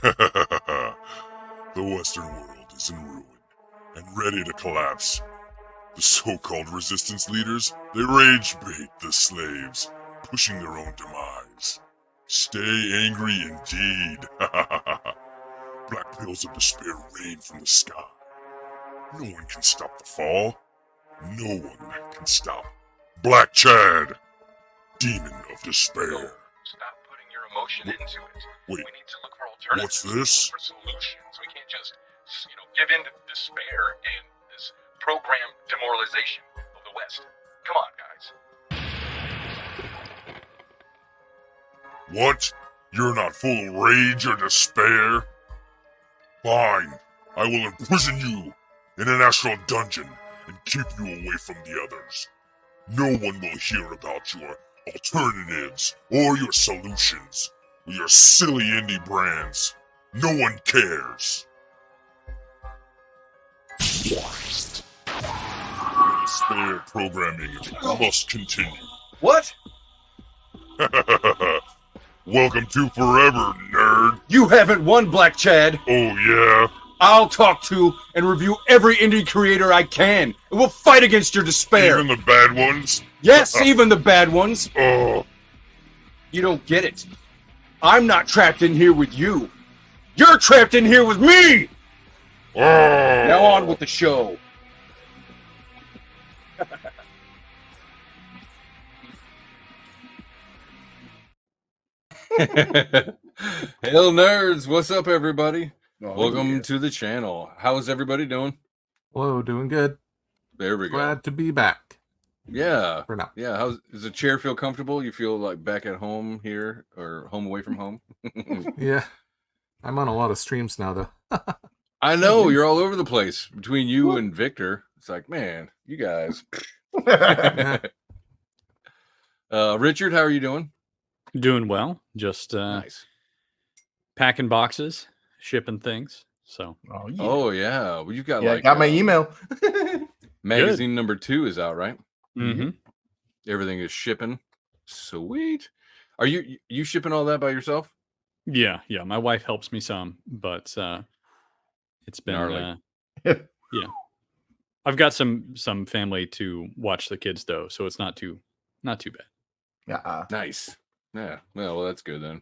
The Western world is in ruin and ready to collapse. The so-called resistance leaders, they rage bait the slaves, pushing their own demise. Stay angry indeed. Black pills of despair rain from the sky. No one can stop the fall. No one can stop Black Chad, demon of despair. Stop putting your emotion into it. Wait, we need to look for alternatives. What's this? For solutions. We can't just, give in to despair and this program demoralization of the West. Come on, guys. What? You're not full of rage or despair? Fine. I will imprison you in an astral dungeon and keep you away from the others. No one will hear about your alternatives or your solutions or your silly indie brands. No one cares. Despair programming must continue. What? Welcome to Forever, nerd. You haven't won, Black Chad. Oh, yeah? I'll talk to and review every indie creator I can, and we'll fight against your despair. Even the bad ones? Yes, even the bad ones. Oh. You don't get it. I'm not trapped in here with you. You're trapped in here with me! Oh. Now on with the show. Hail nerds, what's up everybody? Welcome yeah. to the channel. How's everybody doing? Hello, doing good. There we go. Glad to be back. Yeah. For now. Yeah, does the chair feel comfortable? You feel like back at home here or home away from home? Yeah. I'm on a lot of streams now though. I know, you're all over the place between you and Victor. It's like, man, you guys. Richard, how are you doing? Doing well. Just Nice. packing boxes, shipping things. So Oh yeah. Well, you've got Yeah, like got my email. magazine number 2 is out, right? mhm. Everything is shipping. Sweet. Are you shipping all that by yourself? Yeah. My wife helps me some, but it's been Gnarly. yeah. I've got some family to watch the kids though, so it's not too bad. Yeah. Nice. Yeah. Well, that's good then.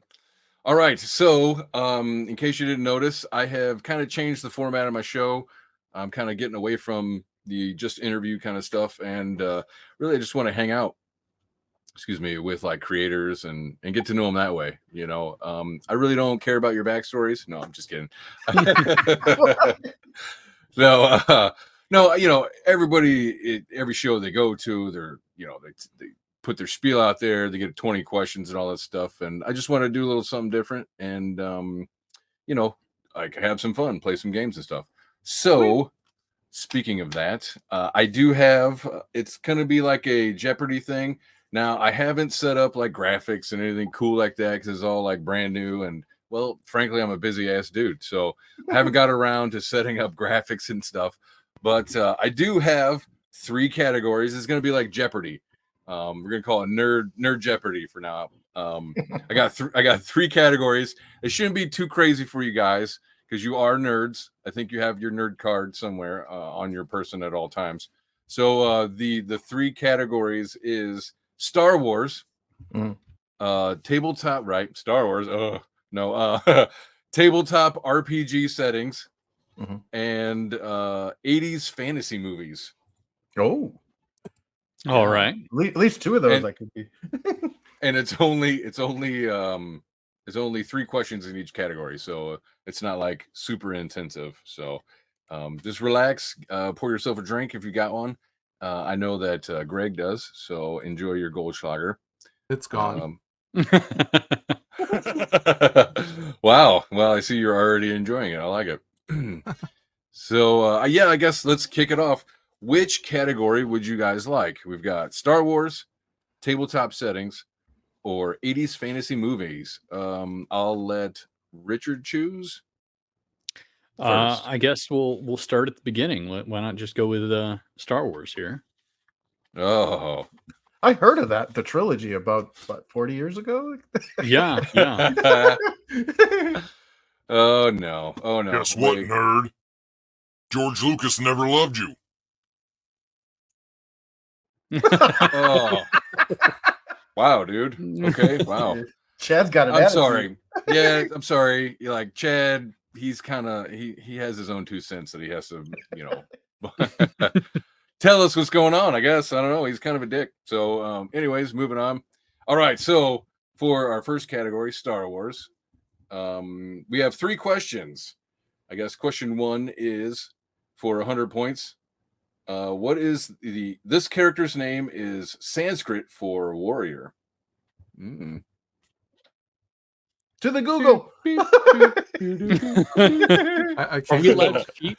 All right. So, in case you didn't notice, I have kind of changed the format of my show. I'm kind of getting away from the just interview kind of stuff, and really, I just want to hang out. Excuse me, with like creators and get to know them that way. I really don't care about your backstories. No, I'm just kidding. No. Everybody, every show they go to, they put their spiel out there. They get 20 questions and all that stuff. And I just want to do a little something different and, like have some fun, play some games and stuff. So speaking of that, I do have, it's going to be like a Jeopardy thing. Now I haven't set up like graphics and anything cool like that because it's all like brand new. And well, frankly, I'm a busy ass dude. So I haven't got around to setting up graphics and stuff, but I do have 3 categories. It's going to be like Jeopardy. We're gonna call it nerd Jeopardy for now. I got 3 categories. It shouldn't be too crazy for you guys because you are nerds. I think you have your nerd card somewhere on your person at all times. So the 3 categories is Star Wars, tabletop, right? Star Wars. Tabletop RPG settings, and 80s fantasy movies. Oh. All right. At least 2 of those And- I could be. And it's only 3 questions in each category, so it's not like super intensive. So just relax, pour yourself a drink if you got one. I know that Greg does, so enjoy your Goldschlager. It's gone. Wow. Well, I see you're already enjoying it. I like it. So yeah, I guess let's kick it off. Which category would you guys like? We've got Star Wars, tabletop settings, or 80s fantasy movies. I'll let Richard choose. First. I guess we'll start at the beginning. Why not just go with Star Wars here? Oh, I heard of that, the trilogy about 40 years ago. Yeah. Oh no! Oh no! Guess what, Wait. nerd? George Lucas never loved you. Oh, wow, dude. Okay, wow. Chad's got an I'm attitude. sorry. Yeah, I'm sorry. You're like Chad, he's kind of he has his own 2 cents that he has to, tell us what's going on. I guess I don't know. He's kind of a dick. So, anyways, moving on. All right. So for our first category, Star Wars, we have 3 questions. I guess question 1 is for 100 points. What is this character's name is Sanskrit for warrior? Mm. To the Google. I Are can't. we allowed to cheat?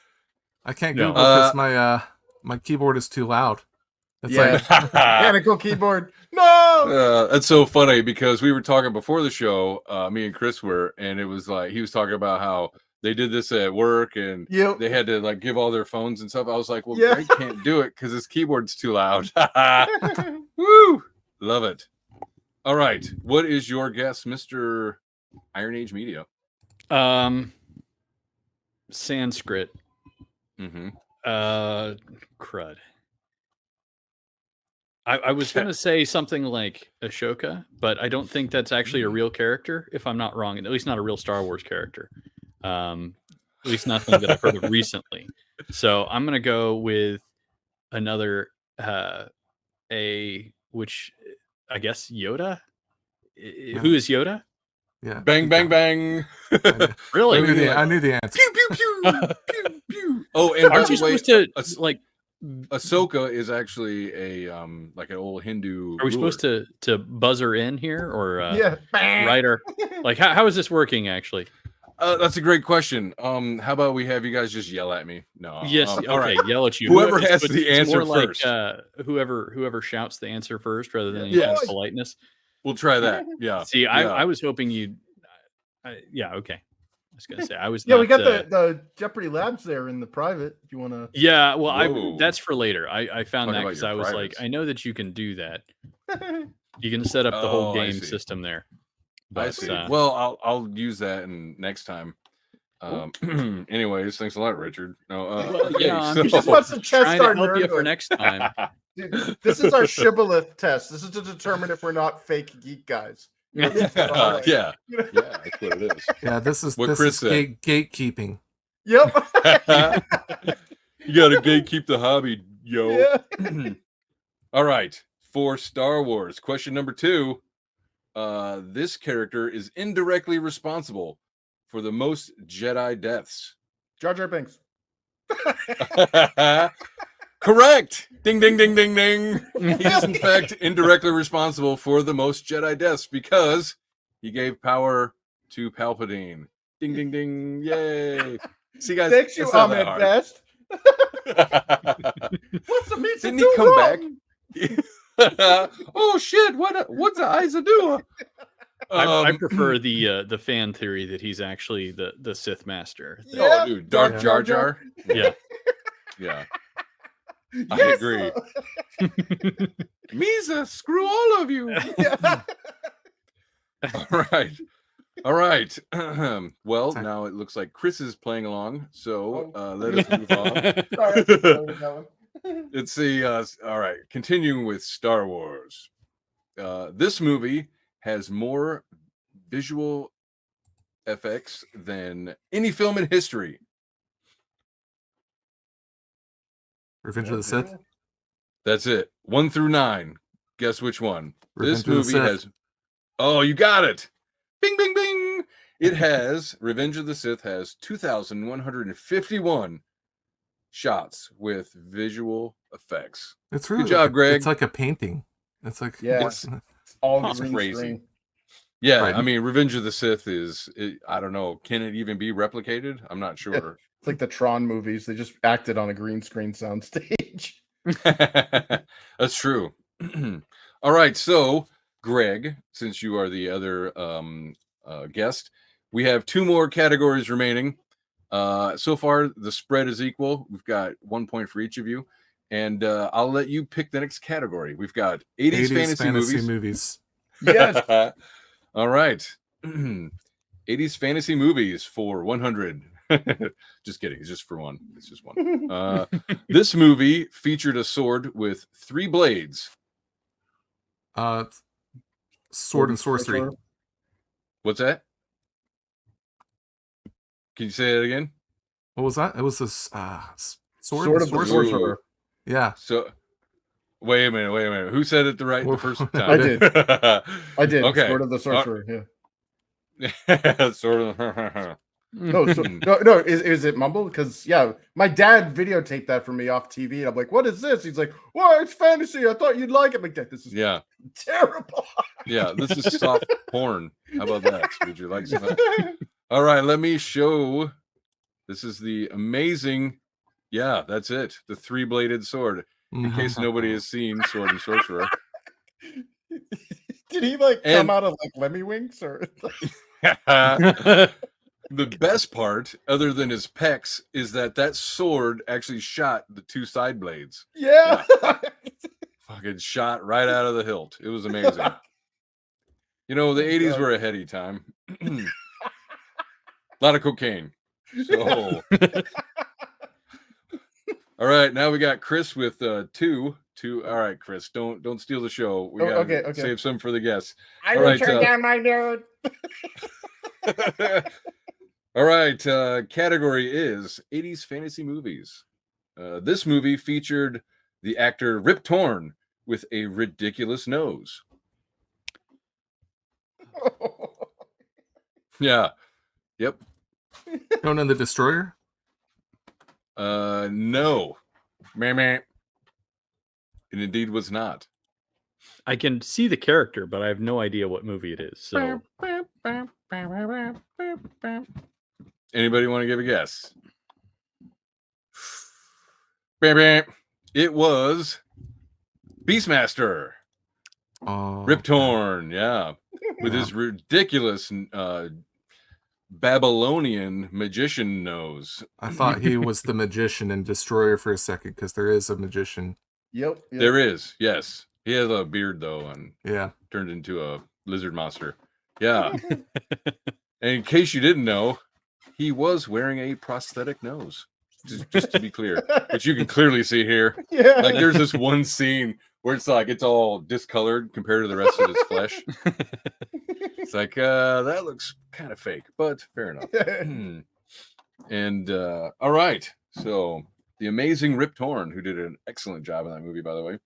I can't No. Google because my keyboard is too loud. It's Yeah. like Mechanical keyboard. No. That's so funny because we were talking before the show, me and Chris were, and it was like he was talking about how they did this at work and Yep. they had to like give all their phones and stuff. I was like, well, Yeah. Greg can't do it because his keyboard's too loud. Woo! Love it. All right. What is your guess, Mr. Iron Age Media? Sanskrit. Mm-hmm. Crud. I was going to say something like Ashoka, but I don't think that's actually a real character, if I'm not wrong, and at least not a real Star Wars character. At least nothing that I've heard of recently. So I'm going to go with another, which I guess Yoda? Who is Yoda? yeah. Bang, bang, bang. Really? I knew the answer. Pew, pew, pew, pew, pew. Oh, and by Aren't you the way, supposed to, like, Ahsoka is actually a like an old Hindu. are we supposed to buzzer in here or Yeah. writer? Like, how is this working actually? That's a great question. How about we have you guys just yell at me? No. Yes. All Okay. right. Yell at you. Whoever It's- has it's the answer more first. Like, whoever shouts the answer first, rather than any Yes. kind of politeness. We'll try that. Yeah. See, yeah. I was hoping you'd. Yeah. Okay. I was gonna say I was. Yeah, not, we got the Jeopardy Labs there in the private. If you want to. Yeah. Well, Whoa. that's for later. I found Talk that about because your I was privates. like, I know that you can do that. You can set up the whole Oh, I game see. system there. I But, see. Well, I'll use that in next time. Anyways, thanks a lot, Richard. No, well, okay, yeah, I'm so- He just wants to test trying to our help you for nerdhood. next time. Dude, this is our shibboleth test. This is to determine if we're not fake geek guys. You know, this is all right. yeah, that's what it is. Yeah, this is What this Chris is said. gatekeeping. Yep. You gotta gatekeep the hobby, yo. Yeah. All right, for Star Wars, question number 2. This character is indirectly responsible for the most Jedi deaths. Jar Jar Binks. Correct. Ding, ding, ding, ding, ding. He is in fact indirectly responsible for the most Jedi deaths because he gave power to Palpatine. Ding, ding, ding. Yay. See, guys, Thanks you, it's not Ahmed that Best. hard. What's the meat Didn't he come back? Oh shit! What's Isa do? I prefer the fan theory that he's actually the Sith Master. Yeah. Oh, dude, Darth Jar Jar. Yeah. Yeah, Yes. I agree. Misa, screw all of you. Yeah. All right. Well, Sorry. now it looks like Chris is playing along, so let us move on. Sorry, I started that one. Let's see. All right, continuing with Star Wars. This movie has more visual effects than any film in history. Revenge of the Sith. That's it. 1 through 9. Guess which one? Revenge This of the movie Sith. has. Oh, you got it. Bing, bing, bing. It has. Revenge of the Sith has 2,151 shots with visual effects. It's really Good job, like Greg. It's like a painting. It's like Yeah. It's- It's all It's green crazy. screen. Yeah, Right. I mean, Revenge of the Sith is. I don't know. Can it even be replicated? I'm not sure. It's like the Tron movies. They just acted on a green screen soundstage. That's true. All right, so Greg, since you are the other guest, we have 2 more categories remaining. So far, the spread is equal. We've got 1 point for each of you, and I'll let you pick the next category. We've got 80s fantasy movies. Yes. All right. 80s fantasy movies for 100. Just kidding. It's just for one. It's just one. This movie featured a sword with 3 blades. Sword and Sorcery. What's that? Can you say that again? What was that? It was this Sword Sword and of the Sorcery. Sorcerer. Yeah. So, wait a minute. Who said it the first time? I did. I did. Okay. Sword of the Sorcerer. Yeah. Sort of. No, no. Is it mumble? Because my dad videotaped that for me off TV, and I'm like, "What is this?" He's like, "Well, it's fantasy. I thought you'd like it." I'm like, "Dad, this is terrible." Yeah, this is soft porn. How about that? Would you like some of that? All right, let me show. This is the amazing. Yeah, that's it. The 3-bladed sword. In case nobody has seen Sword and Sorcerer. Did he come out of Lemmy Winks or? The best part, other than his pecs, is that sword actually shot the 2 side blades. Yeah. Fucking shot right out of the hilt. It was amazing. The 80s were a heady time. A lot of cocaine. So, all right, now we got Chris with 2. All right, Chris, don't steal the show. We gotta save some for the guests. I will turn down my note. All right, category is 80s fantasy movies. This movie featured the actor Rip Torn with a ridiculous nose. Yeah. Yep. Conan the Destroyer? No. Meh. It indeed was not. I can see the character, but I have no idea what movie it is. So, anybody want to give a guess? It was Beastmaster. Rip Torn, yeah. With his ridiculous Babylonian magician nose. I thought he was the magician in Destroyer for a second, because there is a magician. Yep. There is, yes. He has a beard, though, and turned into a lizard monster. Yeah. And in case you didn't know, he was wearing a prosthetic nose. Just to be clear. Which you can clearly see here. Yeah. Like, there's this one scene where it's all discolored compared to the rest of his flesh. It's like, that looks kind of fake, but fair enough. And, all right. So, the amazing Rip Torn, who did an excellent job in that movie, by the way.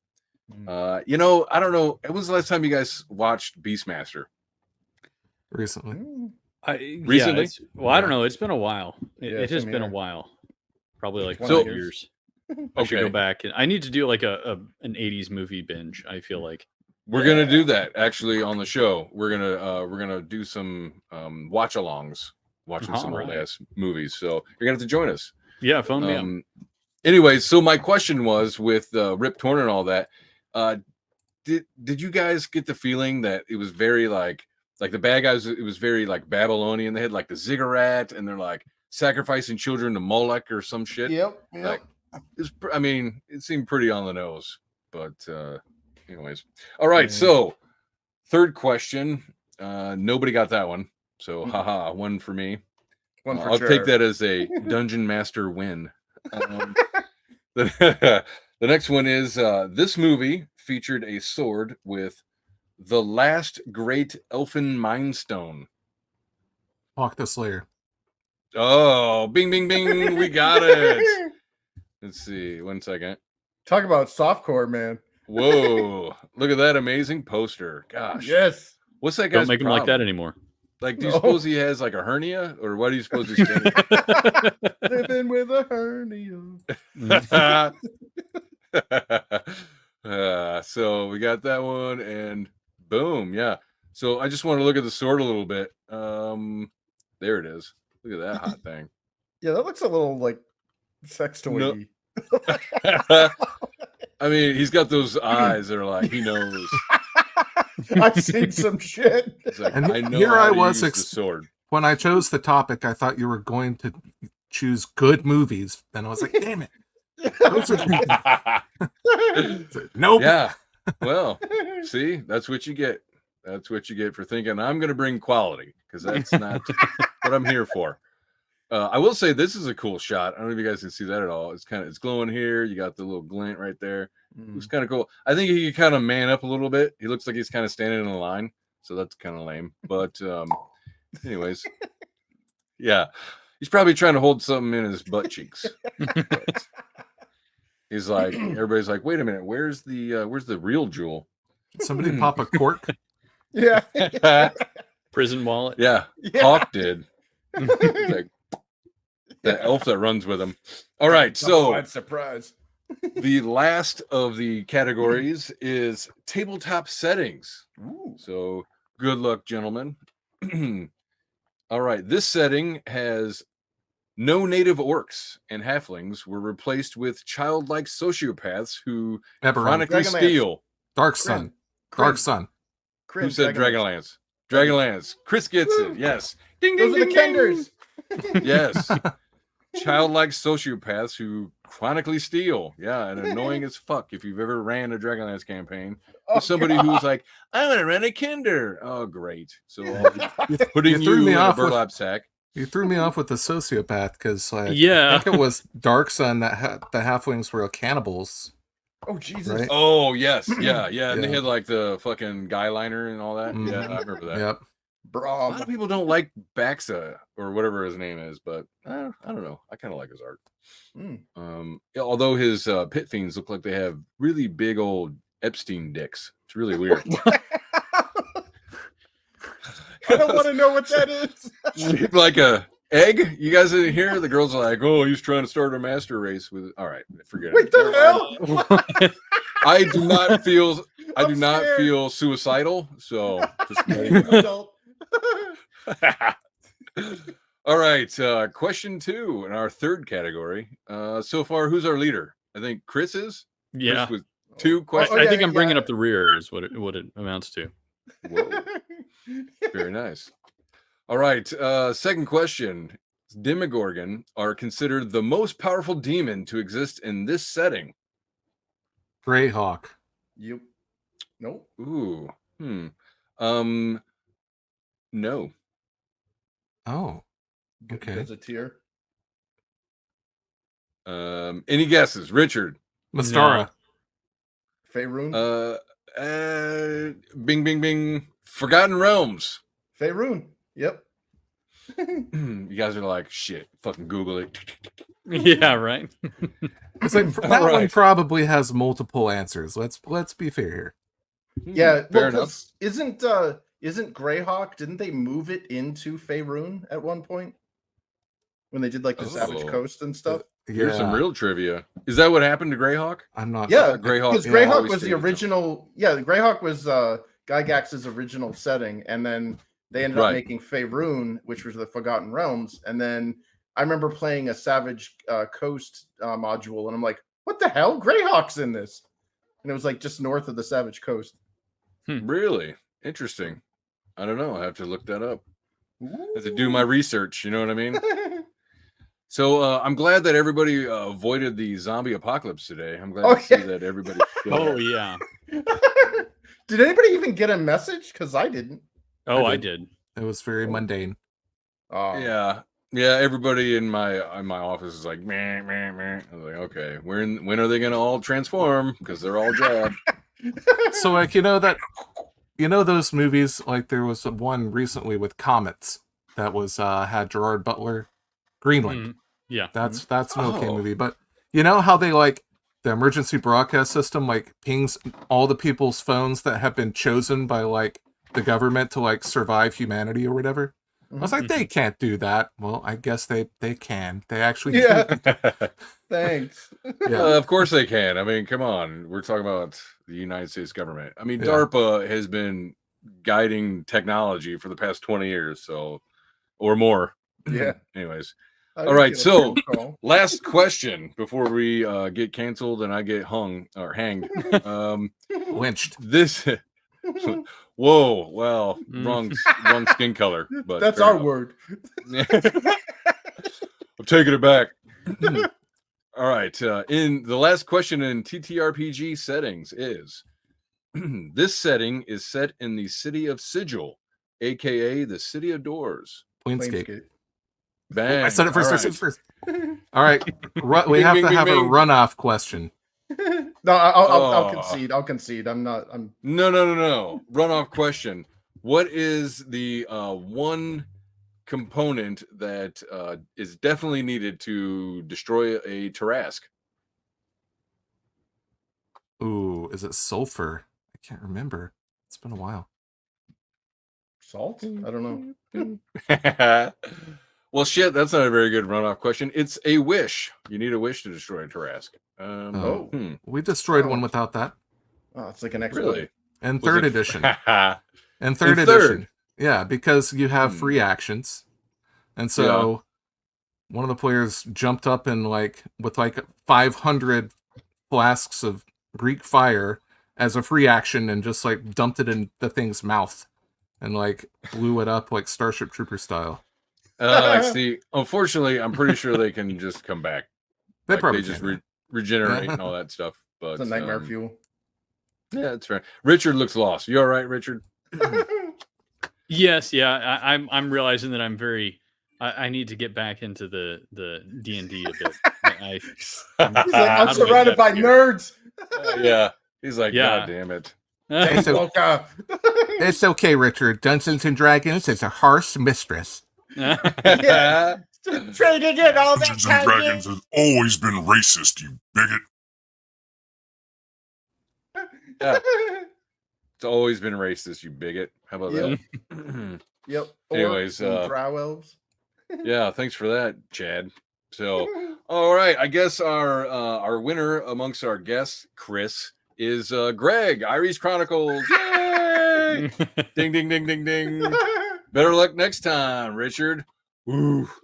I don't know. When was the last time you guys watched Beastmaster? Recently. Recently? I don't know. It's been a while. It has been a while. Probably like 5 years. I should go back. I need to do like an 80s movie binge, I feel like. We're gonna do that actually on the show. We're gonna do some watch-alongs, watching some old ass movies. So you're gonna have to join us. Yeah, phone me up. Anyway, so my question was with Rip Torn and all that. Did you guys get the feeling that it was very like the bad guys? It was very like Babylonian. They had like the ziggurat, and they're like sacrificing children to Moloch or some shit. Yep. Like, it seemed pretty on the nose. But anyways, all right. So third question. Nobody got that one. So haha, one for me. I'll take that as a Dungeon Master win. The next one is this movie featured a sword with the last great elfin mind stone. Hawk the Slayer. Oh, bing, bing, bing. We got it. Let's see. 1 second. Talk about softcore, man. Whoa. Look at that amazing poster. Gosh. Yes. What's that guy's Don't make him like that anymore. Like, do you suppose he has like a hernia, or what do you suppose he's getting? Living with a hernia. So we got that one, and boom, yeah. So I just want to look at the sword a little bit. There it is. Look at that hot thing. Yeah, that looks a little like sex toy. No. I mean, he's got those eyes that are like, he knows. I've seen some shit. Like, And I know here how I to was use the sword. When I chose the topic, I thought you were going to choose good movies. And I was like, damn it. Those are... Nope. Yeah. Well, see, that's what you get. That's what you get for thinking I'm going to bring quality, because that's not what I'm here for. I will say this is a cool shot. I don't know if you guys can see that at all. It's glowing here. You got the little glint right there. It's kind of cool. I think he could kind of man up a little bit. He looks like he's kind of standing in a line, so that's kind of lame. But anyways, yeah, he's probably trying to hold something in his butt cheeks. But he's like, everybody's like, wait a minute, where's the real jewel? Somebody pop a cork. Yeah. Prison wallet. Yeah, Hawk did. Like, the elf that runs with him. All right, so surprise. the last of the categories is tabletop settings. Ooh. So good luck, gentlemen. All right, this setting has no native orcs and halflings were replaced with childlike sociopaths who Eberron. chronically Dragonlance. steal. Dark Sun. Dark Sun. Who said Dragonlance? Dragonlance. Chris gets it. Yes. Ding, ding, Those are ding, the ding. Kenders. Yes. Childlike sociopaths who chronically steal. Yeah, and annoying as fuck if you've ever ran a Dragonlance campaign. With somebody who's like, I want to run a kinder. Oh, great. So putting threw you me in a off with- burlap sack. You threw me off with the sociopath because Yeah. I think it was Dark Sun that the halflings were cannibals. Oh Jesus! Right? Oh, yes. Yeah. And they Yeah. had like the fucking guy liner and all that. Mhm. Yeah, I remember that. Yep. A lot of people don't like Baxa or whatever his name is, but I don't know. I kind of like his art. Although his pit fiends look like they have really big old Epstein dicks. It's really weird. I don't want to know what that is. Shaped like a egg. You guys didn't hear? The girls are like, "Oh, he's trying to start a master race with." All right, forget Wait, it. the hell? I do not feel. I do I'm not scared. feel suicidal. So just Adult. all right. Question 2 in our third category. So far, who's our leader? I think Chris is. Yeah. Chris with 2 I, questions. I think I'm yeah. bringing up the rear is what it amounts to. Whoa. Very nice. All right. Second question. Demogorgon are considered the most powerful demon to exist in this setting. Greyhawk. You. Nope. Ooh. No. Oh. Okay. There's a tier. Any guesses? Richard. Mastara. Faerun. Bing, bing, bing. Forgotten Realms. Faerun. Yep. You guys are like, shit, fucking Google it. Yeah, right. It's like that one probably has multiple answers. Let's be fair here. Yeah. Fair Well, enough. 'cause isn't Greyhawk? Didn't they move it into Faerun at one point when they did like the Savage Oh. Coast and stuff? Here's some Yeah. real trivia. Is that what happened to Greyhawk? I'm not. Yeah, Greyhawk. because yeah, Greyhawk always was the stayed with them. original. Yeah, the Greyhawk was Gygax's original setting, and then they ended up Right. making Faerun, which was the Forgotten Realms. And then I remember playing a Savage Coast module, and I'm like, "What the hell? Greyhawk's in this?" And it was like just north of the Savage Coast. Really? Interesting. I don't know. I have to look that up. I have to do my research. You know what I mean? So I'm glad that everybody avoided the zombie apocalypse today. I'm glad Oh, to see yeah. that everybody. Oh yeah. Did anybody even get a message? Because I didn't. Oh, I I did. did. It was very mundane. Oh. Yeah. Everybody in my office is like, meh, meh, meh. I was like, okay, when are they gonna all transform? Because they're all jabbed. So like those movies, like there was one recently with comets that was had Gerard Butler, Greenland. Mm, yeah. That's an okay Oh. movie. But you know how they like the emergency broadcast system like pings all the people's phones that have been chosen by like the government to like survive humanity or whatever? I was like, they can't do that. Well, I guess they can. They actually Yeah. can. Thanks. Yeah. Of course they can. I mean, come on. We're talking about the United States government. I mean, Yeah. DARPA has been guiding technology for the past 20 years, so or more. Yeah. Anyways, I all didn't right. get a So, phone call. last question before we get canceled and I get hung or hanged. Lynched. This. Whoa! Well, Mm. wrong skin color. But That's fair our enough. word. I'm taking it back. All right. In the last question in TTRPG settings is This setting is set in the city of Sigil, aka the City of Doors. Planescape. Bang! I said it first. All I said it right. first. All right, we Bing, have bing, to bing, have a bing. runoff question. No, I'll Oh. concede. I'll concede. I'm not. I'm. No. Runoff question. What is the one component that is definitely needed to destroy a Tarask? Ooh, is it sulfur? I can't remember. It's been a while. Salt? I don't know. Well, shit, that's not a very good runoff question. It's a wish. You need a wish to destroy a Tarask. We destroyed Oh. one without that. Oh, it's like an extra. Really? And Was third it- edition. And third In edition. third? Yeah, because you have free actions. And so one of the players jumped up and with 500 flasks of Greek fire as a free action and just dumped it in the thing's mouth and blew it up like Starship Trooper style. I see. Unfortunately, I'm pretty sure they can just come back. They probably just can. regenerate and all that stuff. But It's a nightmare fuel. Yeah, that's fair. Richard looks lost. You all right, Richard? Yes, yeah. I'm realizing that I'm very. I need to get back into the D&D a bit. He's like, I'm surrounded by nerds. Yeah. He's like, Yeah. God damn it. It's, it's okay, Richard. Dungeons and Dragons is a harsh mistress. Yeah. Trading in all that Dungeons and time. Dragons has always been racist, you bigot. Yeah. It's always been racist, you bigot. How about that? Yep. Anyways, Orcs and drow elves. Yeah, thanks for that, Chad. So, all right, I guess our winner amongst our guests, Chris, is Greg, Aeres Chronicles. Yay! Ding, ding, ding, ding, ding. Better luck next time, Richard. Oof.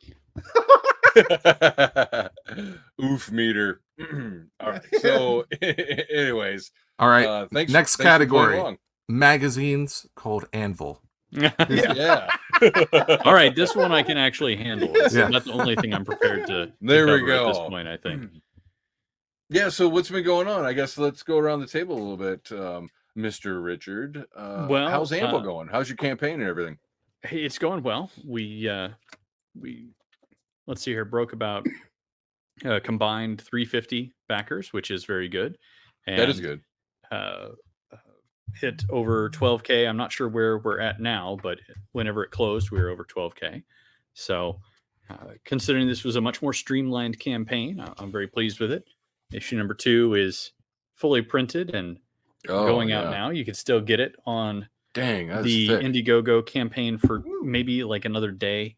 Oof meter. All right. So, anyways. All right. Thanks. Next thanks for playing category. along. Magazines called Anvil. Yeah. All right, this one I can actually handle. It's Yeah. not the only thing I'm prepared to There we cover go. at this point, I think. Yeah, so what's been going on? I guess let's go around the table a little bit, Mr. Richard. Well, how's Anvil going? How's your campaign and everything? Hey, it's going well. We let's see here, broke about combined 350 backers, which is very good. And, That is good. Hit over 12K. I'm not sure where we're at now, but whenever it closed, we were over 12K. So, considering this was a much more streamlined campaign, I'm very pleased with it. Issue number 2 is fully printed and going out now. You could still get it on Dang, that's the thick. Indiegogo campaign for maybe like another day.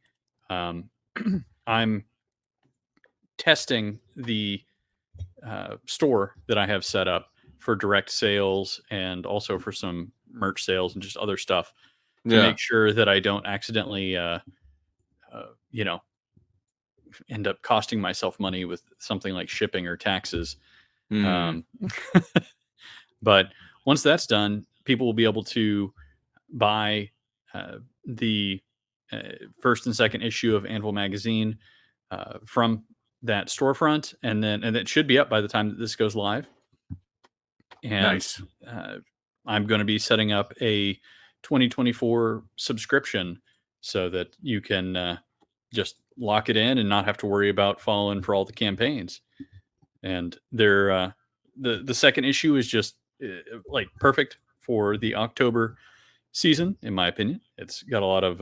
I'm testing the store that I have set up for direct sales and also for some merch sales and just other stuff to make sure that I don't accidentally, end up costing myself money with something like shipping or taxes. But once that's done, people will be able to buy the first and second issue of Anvil magazine from that storefront, and it should be up by the time that this goes live. And Nice. I'm going to be setting up a 2024 subscription so that you can just lock it in and not have to worry about following for all the campaigns. And they're the second issue is just like perfect for the October season, in my opinion. It's got a lot of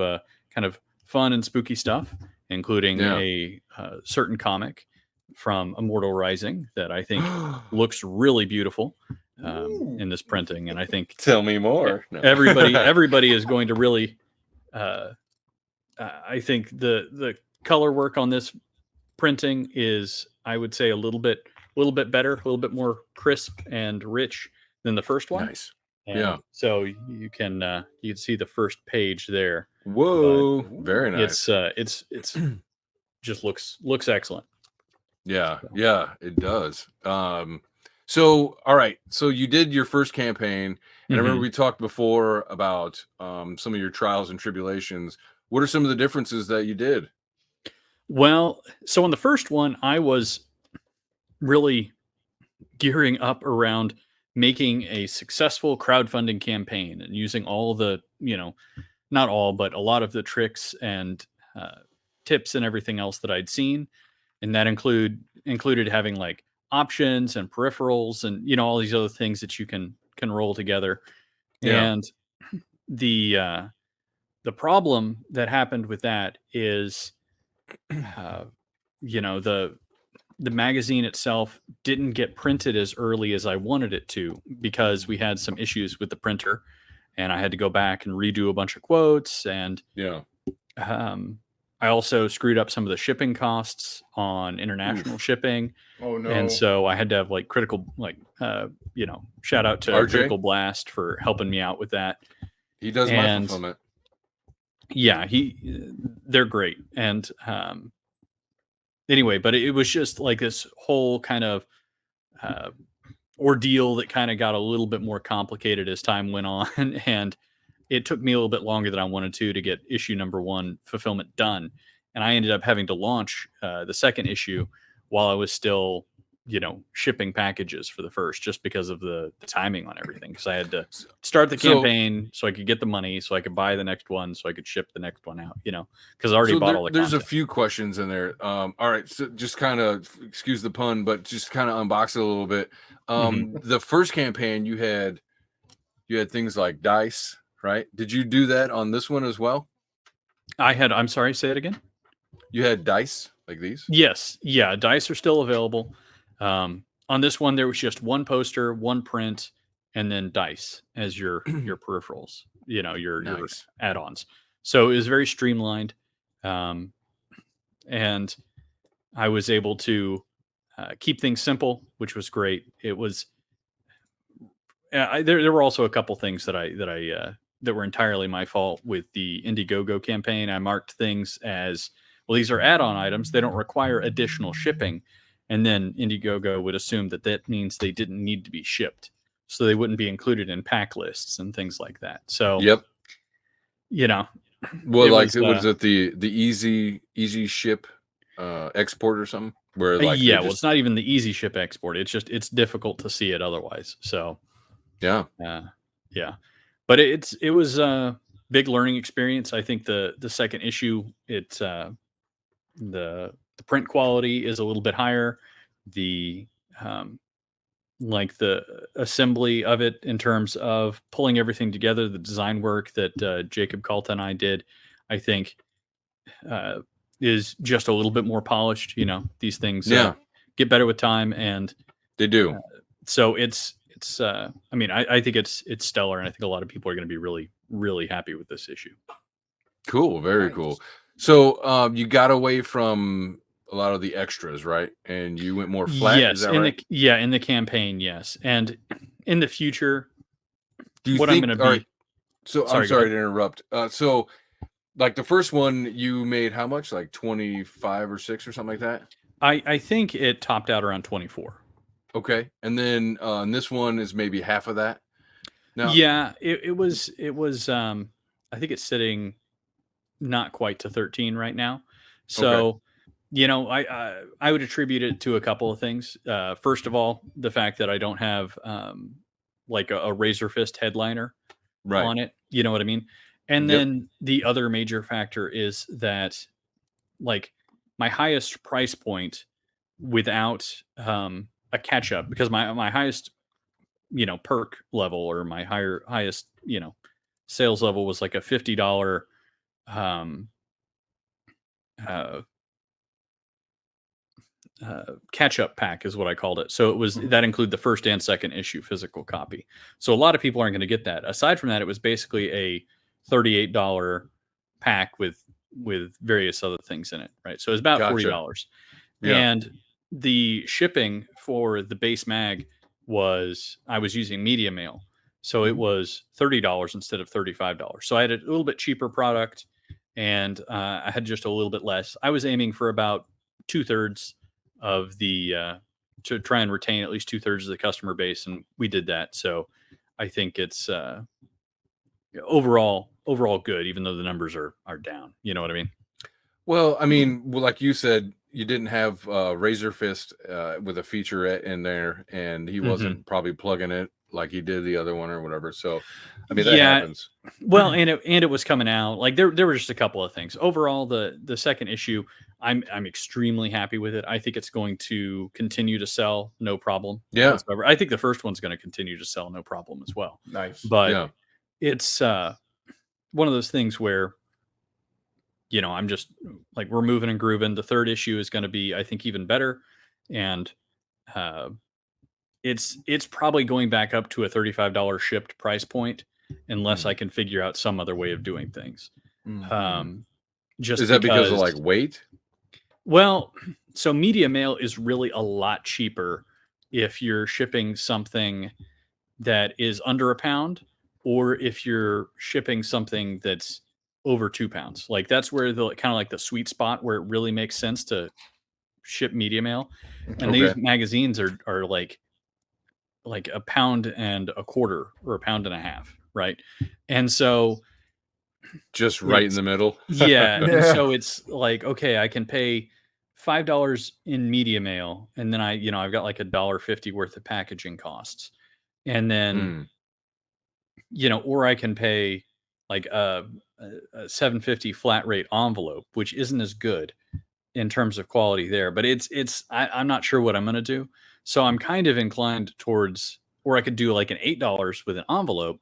kind of fun and spooky stuff, including a certain comic from Immortal Rising that I think looks really beautiful in this printing. And I think Tell me more. No. everybody is going to really I think the color work on this printing is, I would say, a little bit better, a little bit more crisp and rich than the first one. Nice. And so you can see the first page there. Whoa, very nice. It's just looks excellent. Yeah, it does. So all right, so you did your first campaign, and I remember we talked before about some of your trials and tribulations. What are some of the differences that you did? Well, so on the first one, I was really gearing up around making a successful crowdfunding campaign and using all the, not all, but a lot of the tricks and tips and everything else that I'd seen. And that included having like options and peripherals and, all these other things that you can roll together. Yeah. And the problem that happened with that is, the magazine itself didn't get printed as early as I wanted it to because we had some issues with the printer, and I had to go back and redo a bunch of quotes. And Yeah. I also screwed up some of the shipping costs on international shipping. Oh no! And so I had to have like critical, shout out to RJ? Critical Blast for helping me out with that. He does my fulfillment. Yeah, they're great. And anyway, but it was just like this whole kind of ordeal that kind of got a little bit more complicated as time went on. And it took me a little bit longer than I wanted to get issue number 1 fulfillment done. And I ended up having to launch the second issue while I was still, shipping packages for the first, just because of the timing on everything. Because I had to start the campaign so I could get the money, so I could buy the next one, so I could ship the next one out, because I already bought all the There's content. a few questions in there. All right. So just kind of, excuse the pun, but just kind of unbox it a little bit. The first campaign you had things like dice, right? Did you do that on this one as well? I'm sorry, say it again. You had dice like these? Yes. Yeah. Dice are still available. On this one, there was just one poster, one print, and then dice as your peripherals, your add-ons. So it was very streamlined. And I was able to keep things simple, which was great. It was, there were also a couple things that were entirely my fault with the Indiegogo campaign. I marked things as, well, these are add-on items. They don't require additional shipping. And then Indiegogo would assume that means they didn't need to be shipped. So they wouldn't be included in pack lists and things like that. So, yep. Well, like, was it the easy ship export or something? Where like well, it's not even the easy ship export. It's just, it's difficult to see it otherwise. So yeah. But it was a big learning experience. I think the second issue, it's the print quality is a little bit higher. The the assembly of it in terms of pulling everything together, the design work that Jacob Calta and I did, I think is just a little bit more polished. These things get better with time, and they do. So it's I think it's stellar, and I think a lot of people are going to be really, really happy with this issue. Cool. Very cool. So you got away from a lot of the extras, right? And you went more flat. Yes, is that right? In the campaign, yes. And in the future, I'm going to be. Right. So I'm sorry to interrupt. So like the first one, you made how much? Like 25 or 6 or something like that? I think it topped out around 24. Okay. And then this one is maybe half of that. No. Yeah, it was I think it's sitting not quite to 13 right now. So I would attribute it to a couple of things. First of all, the fact that I don't have like a Razor Fist headliner on it. You know what I mean? And then the other major factor is that like my highest price point without a catch up, because my highest perk level, or my highest sales level was like a $50 catch-up pack is what I called it. So it was that include the first and second issue physical copy. So a lot of people aren't going to get that. Aside from that, it was basically a $38 pack with various other things in it, right? So it was about $40. And the shipping for the base mag I was using media mail, so it was $30 instead of $35. So I had a little bit cheaper product, and I had just a little bit less. I was aiming for about 2/3 of the to try and retain at least 2/3 of the customer base, and we did that. So I think it's overall good, even though the numbers are down. You know what I mean? Well, I mean, like you said, you didn't have Razor Fist with a featurette in there, and he wasn't probably plugging it like he did the other one or whatever. So, I mean, that happens. Well, and it was coming out like there were just a couple of things. Overall, the second issue, I'm extremely happy with it. I think it's going to continue to sell, no problem. Yeah. Whatsoever. I think the first one's going to continue to sell, no problem as well. Nice. But it's one of those things where, you know, I'm just like, we're moving and grooving. The third issue is going to be, I think, even better. And it's probably going back up to a $35 shipped price point unless I can figure out some other way of doing things. Just is that because of like weight? Well, so media mail is really a lot cheaper if you're shipping something that is under a pound, or if you're shipping something that's over 2 pounds. Like that's where the kind of like the sweet spot where it really makes sense to ship media mail. And these magazines are like a pound and a quarter or a pound and a half, right? And so just right in the middle. Yeah. And so it's like, okay, I can pay $5 in media mail, and then I've got like $1.50 worth of packaging costs. And then or I can pay like a $7.50 flat rate envelope, which isn't as good in terms of quality there, but I'm not sure what I'm going to do. So I'm kind of inclined towards, or I could do like an $8 with an envelope.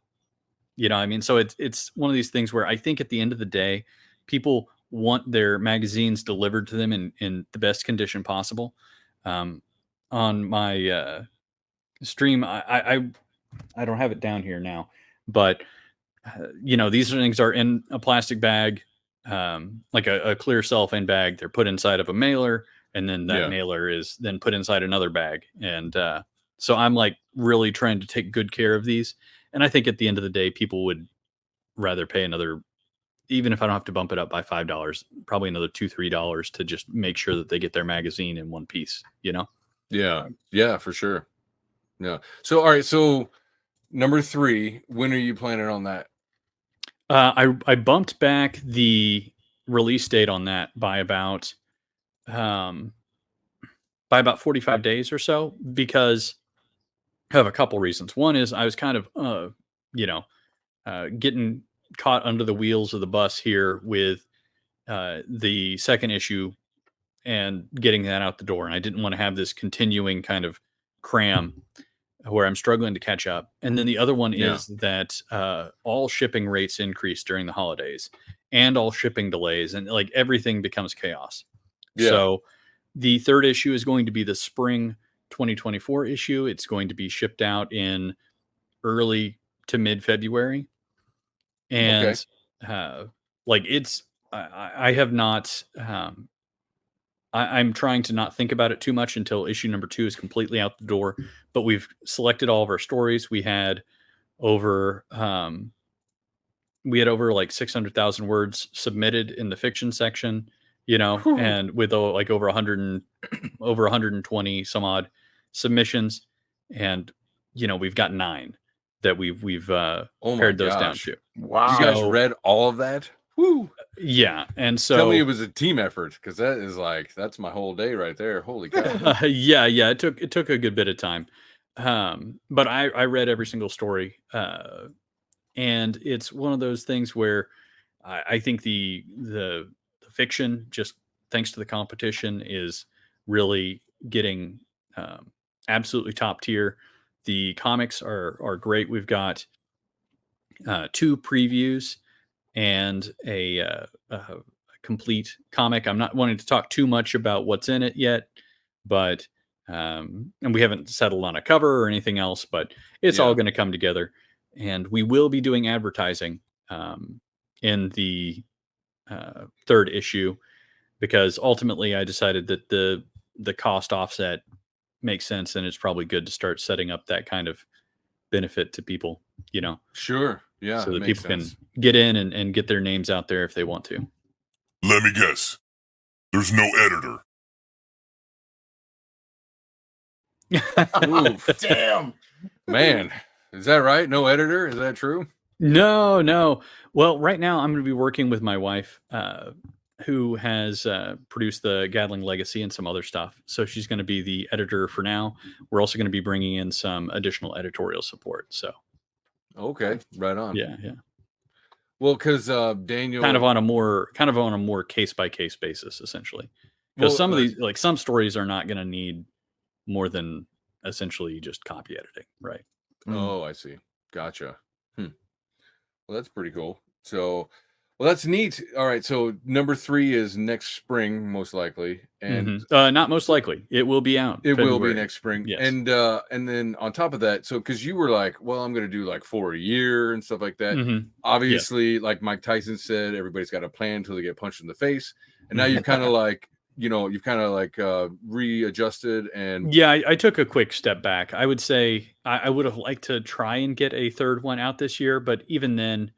You know what I mean? So it's one of these things where I think at the end of the day, people want their magazines delivered to them in the best condition possible. On my stream, I don't have it down here now, but these things are in a plastic bag, like a clear cellophane bag. They're put inside of a mailer, and then that mailer is then put inside another bag. And so I'm like really trying to take good care of these. And I think at the end of the day, people would rather pay another, even if I don't have to bump it up by $5, probably another $2-3 to just make sure that they get their magazine in one piece, you know? Yeah, for sure. Yeah. So, all right. So number 3, when are you planning on that? I bumped back the release date on that by about 45 days or so, because I have a couple reasons. One is I was kind of, getting caught under the wheels of the bus here with the second issue and getting that out the door. And I didn't want to have this continuing kind of cram where I'm struggling to catch up. And then the other one is that all shipping rates increase during the holidays, and all shipping delays, and like everything becomes chaos. So the third issue is going to be the spring 2024 issue. It's going to be shipped out in early to mid-February. And I have not, I'm trying to not think about it too much until issue number 2 is completely out the door. But we've selected all of our stories. We had over like 600,000 words submitted in the fiction section, and with like over 120 some odd submissions, and we've got 9 that we've pared those down to. Wow. You guys read all of that? Woo. Yeah. And so tell me it was a team effort, because that is that's my whole day right there. Holy cow. Yeah. It took a good bit of time. But I read every single story. And it's one of those things where I think the fiction, just thanks to the competition, is really getting absolutely top tier. The comics are great. We've got 2 previews and a complete comic. I'm not wanting to talk too much about what's in it yet, but and we haven't settled on a cover or anything else, but it's all going to come together. And we will be doing advertising in the third issue, because ultimately I decided that the cost offset makes sense, and it's probably good to start setting up that kind of benefit to people, Sure. Yeah. So that people can get in and get their names out there if they want to. Let me guess. There's no editor. Oof. Damn. Man, is that right? No editor? Is that true? No. Well, right now I'm going to be working with my wife who has produced the Gatling Legacy and some other stuff. So she's going to be the editor for now. We're also going to be bringing in some additional editorial support. So, okay, right on. Yeah. Well, because Daniel kind of on a more case by case basis, essentially. Because some of these, like some stories, are not going to need more than essentially just copy editing, right? Oh, I see. Gotcha. Well, that's pretty cool. So, well, that's neat. All right. So number 3 is next spring, most likely, and not most likely. It will be out. It will be next spring. Yes. And then on top of that, so because you were like, well, I'm going to do like 4 a year and stuff like that. Obviously, like Mike Tyson said, everybody's got a plan until they get punched in the face. And now you're kind of like, you've kind of like readjusted and I took a quick step back. I would say I would have liked to try and get a third one out this year, but even then,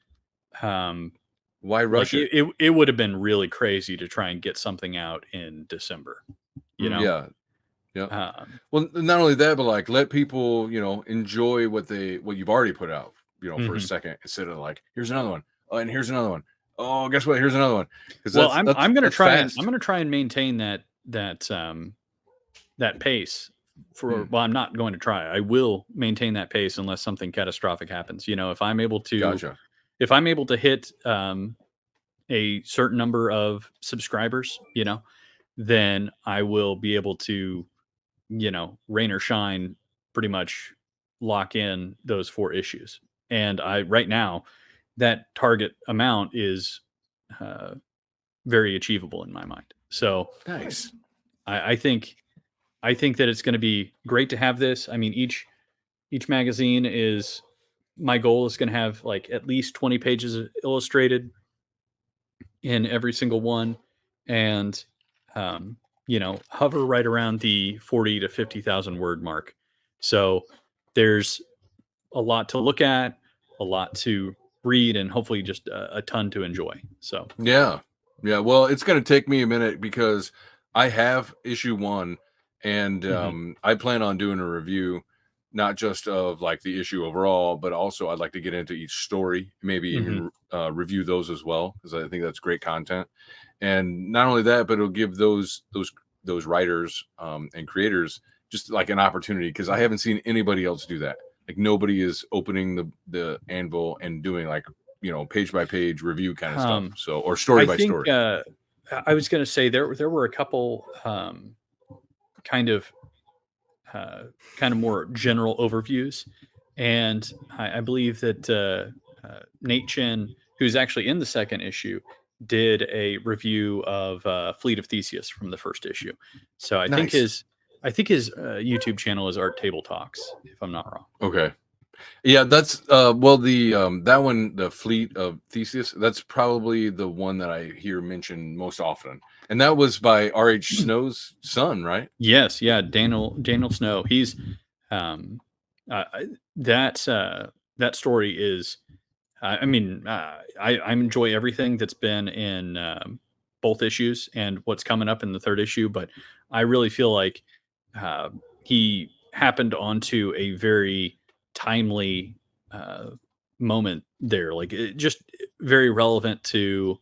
why rush it? It would have been really crazy to try and get something out in December. Yeah. Well, not only that, but like let people enjoy what you've already put out for a second, instead of like, here's another one, and here's another one. Oh, guess what? Here's another one. Well, I'm going to try and maintain that pace for. Well, I'm not going to try. I will maintain that pace unless something catastrophic happens. If I'm able to, if I'm able to hit a certain number of subscribers, then I will be able to, rain or shine, pretty much lock in those 4 issues. And right now, that target amount is very achievable in my mind. So nice. I think that it's going to be great to have this. I mean, each magazine is, my goal is going to have like at least 20 pages illustrated in every single one, and hover right around the 40 to 50,000 word mark. So there's a lot to look at, a lot to read, and hopefully just a ton to enjoy. So yeah. Well, it's going to take me a minute because I have issue 1, and I plan on doing a review, not just of like the issue overall, but also I'd like to get into each story, maybe even review those as well, because I think that's great content. And not only that, but it'll give those writers and creators just like an opportunity, because I haven't seen anybody else do that. Like nobody is opening the anvil and doing like page by page review kind of stuff. So, or story by story. I was going to say there were a couple kind of more general overviews, and I believe that Nate Chin, who's actually in the second issue, did a review of Fleet of Theseus from the first issue. So I think his YouTube channel is Art Table Talks, if I'm not wrong. Okay. Yeah, that's well, the that one, the Fleet of Theseus, that's probably the one that I hear mentioned most often, and that was by R.H. Snow's son, right? Yes, yeah, Daniel Snow. He's that story is. I enjoy everything that's been in both issues and what's coming up in the third issue, but I really feel like he happened onto a very timely moment there, like it just very relevant to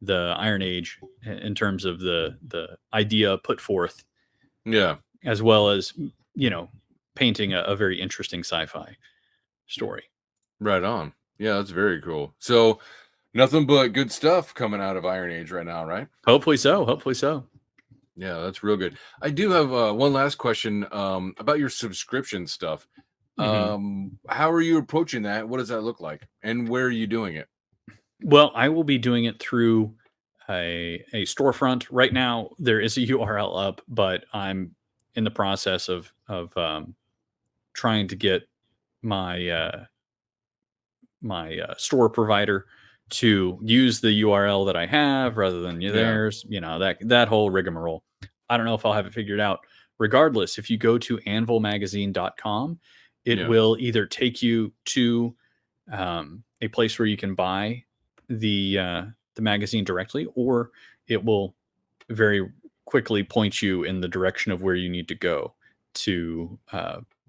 the Iron Age in terms of the idea put forth, as well as painting a very interesting sci-fi story. Right on. Yeah, that's very cool. So nothing but good stuff coming out of Iron Age right now, right? Hopefully so. Yeah, that's real good. I do have one last question about your subscription stuff. How are you approaching that? What does that look like? And where are you doing it? Well, I will be doing it through a storefront. Right now, there is a URL up, but I'm in the process of trying to get my store provider to use the URL that I have rather than theirs. That whole rigmarole. I don't know if I'll have it figured out. Regardless, if you go to anvilmagazine.com, it will either take you to a place where you can buy the magazine directly, or it will very quickly point you in the direction of where you need to go to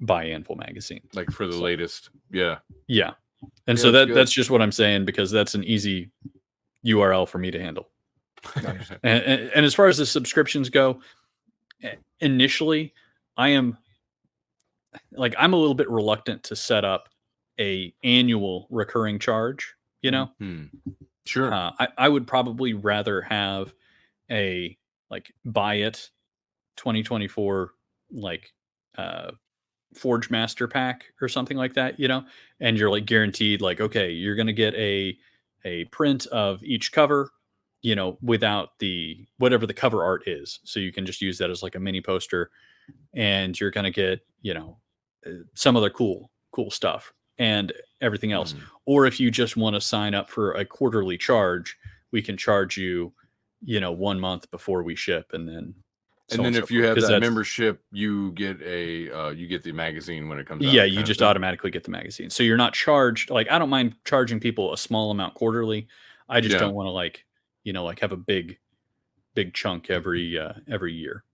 buy Anvil magazine, like for the latest. Yeah. And so that's just what I'm saying, because that's an easy URL for me to handle. And as far as the subscriptions go, initially, I'm a little bit reluctant to set up a annual recurring charge. You know, Sure. I would probably rather have a buy it 2024 Forge Master pack or something like that, you know, and you're guaranteed okay, you're going to get a print of each cover, you know, without the whatever the cover art is. So you can just use that as a mini poster, and you're going to get, you know, some other cool stuff and everything else. Or if you just want to sign up for a quarterly charge, we can charge you, you know, 1 month before we ship, and then if you have that membership, you get the magazine when it comes out. Yeah, you just automatically get the magazine. So you're not charged. I don't mind charging people a small amount quarterly. I just don't want to have a big chunk every year.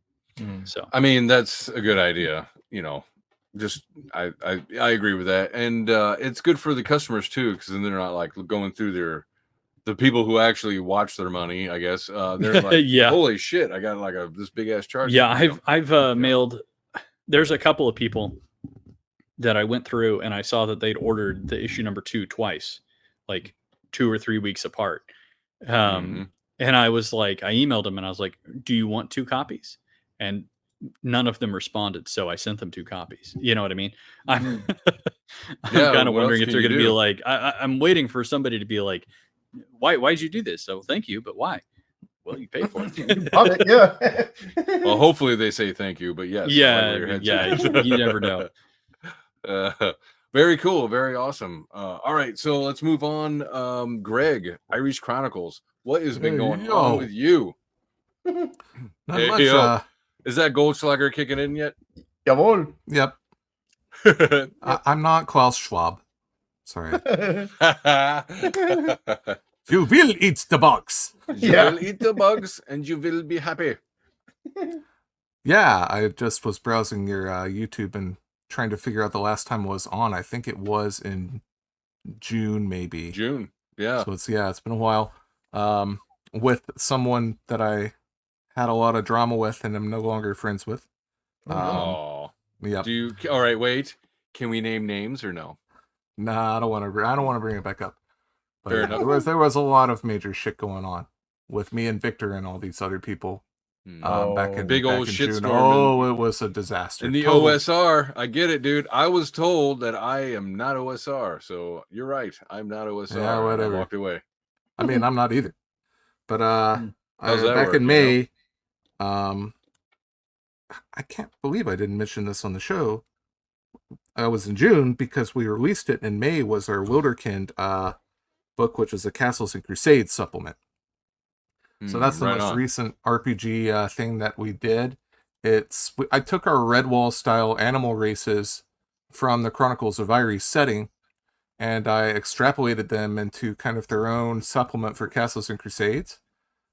So I mean, that's a good idea. You know, just I agree with that, and it's good for the customers too, because then they're not going through the people who actually watch their money, I guess. They're holy shit, I got this big ass charge. Yeah, I've mailed. There's a couple of people that I went through and I saw that they'd ordered the issue number 2 twice, 2 or 3 weeks apart. And I was I emailed them and I was like, "Do you want 2 copies?" And none of them responded, so I sent them 2 copies. You know what I mean? I'm kind of wondering if they're going to be I'm waiting for somebody to be why'd you do this? So thank you, but why? Well, you pay for it. You bought it, yeah. Well, hopefully they say thank you, but yes. Yeah, you never know. Very cool, very awesome. All right, so let's move on. Greg, Irish Chronicles, what has been going on with you? Not much. Is that Goldschlager kicking in yet? Jawohl. Yep. I'm not Klaus Schwab. Sorry. You will eat the bugs. You will eat the bugs and you will be happy. Yeah, I just was browsing your YouTube and trying to figure out the last time it was on. I think it was in June, maybe. June, yeah. So it's been a while. With someone that I had a lot of drama with and I'm no longer friends with. Oh. Yeah. All right, wait. Can we name names or no? Nah, I don't want to bring it back up. But Fair enough. There was a lot of major shit going on with me and Victor and all these other people. Back in old June. shitstorm. Oh, it was a disaster. In the OSR, I get it, dude. I was told that I am not OSR, so you're right. I'm not OSR. Yeah, whatever. I walked away. I mean, I'm not either. But How's that back work, in May, I can't believe I didn't mention this on the show. I was in June because we released it in May. Was our Wilderkind book, which is a Castles and Crusades supplement. So that's the most recent RPG thing that we did. I took our Redwall style animal races from the Chronicles of Aeres setting, and I extrapolated them into kind of their own supplement for Castles and Crusades.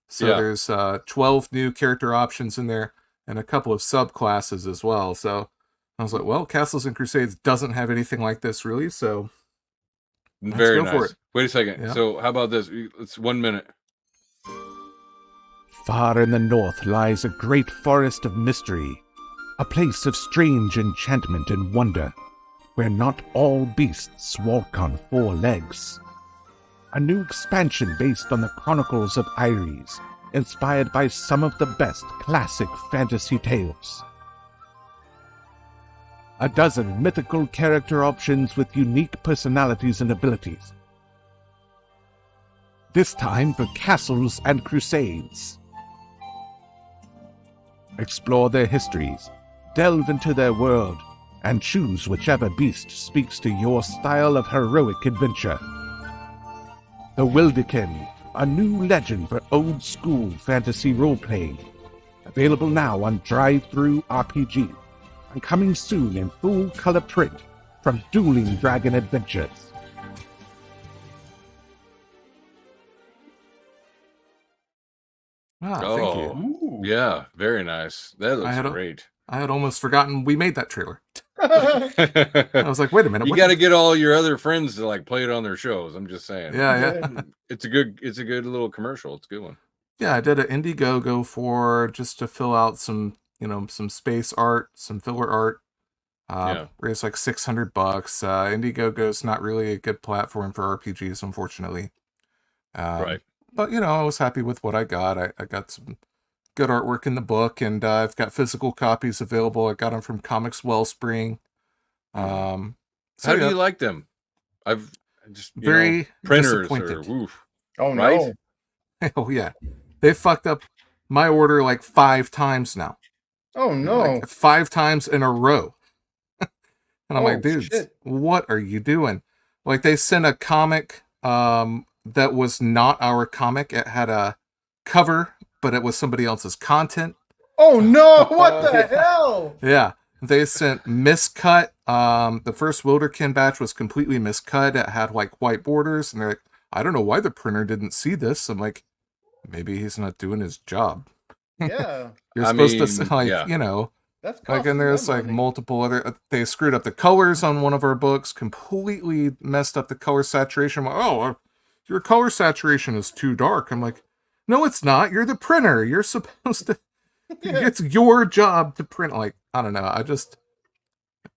So there's 12 new character options in there and a couple of subclasses as well. So I was like, well, Castles and Crusades doesn't have anything like this really, so very let's go for it. Wait a second. Yeah. So how about this? It's 1 minute. Far in the north lies a great forest of mystery, a place of strange enchantment and wonder, where not all beasts walk on 4 legs. A new expansion based on the Chronicles of Aeres, inspired by some of the best classic fantasy tales. A dozen mythical character options with unique personalities and abilities. This time for Castles and Crusades. Explore their histories, delve into their world, and choose whichever beast speaks to your style of heroic adventure. The Wilderkind, a new legend for old-school fantasy role-playing. Available now on Drive-Thru RPG, and coming soon in full-color print from Dueling Dragon Adventures. Thank you. Yeah, very nice. That looks great. I had almost forgotten we made that trailer. I was like, wait a minute. You got to get all your other friends to play it on their shows. I'm just saying. Yeah. It's a good little commercial. It's a good one. Yeah, I did an Indiegogo for just to fill out some, some space art, some filler art. Raised like $600. Indiegogo's not really a good platform for RPGs, unfortunately. Right. But I was happy with what I got. I got some good artwork in the book, and I've got physical copies available. I got them from Comics Wellspring. How do you like them? I've just very printers disappointed. or woof. Oh Right? no! Oh yeah, they fucked up my order like 5 times now. Oh no! Like 5 times in a row. And I'm Oh, like, dudes, shit. what are you doing? Like, they sent a comic that was not our comic. It had a cover, but it was somebody else's content. Oh no! What the hell? Yeah. They sent miscut. The first Wilderkin batch was completely miscut. It had like white borders, and they're like, I don't know why the printer didn't see this. I'm like, maybe he's not doing his job. Yeah. You're supposed to That's like, and there's like money. multiple other. They screwed up the colors on one of our books. Completely messed up the color saturation. Your color saturation is too dark. I'm like, no, it's not. You're the printer. You're supposed to. It's your job to print. Like, I don't know. I just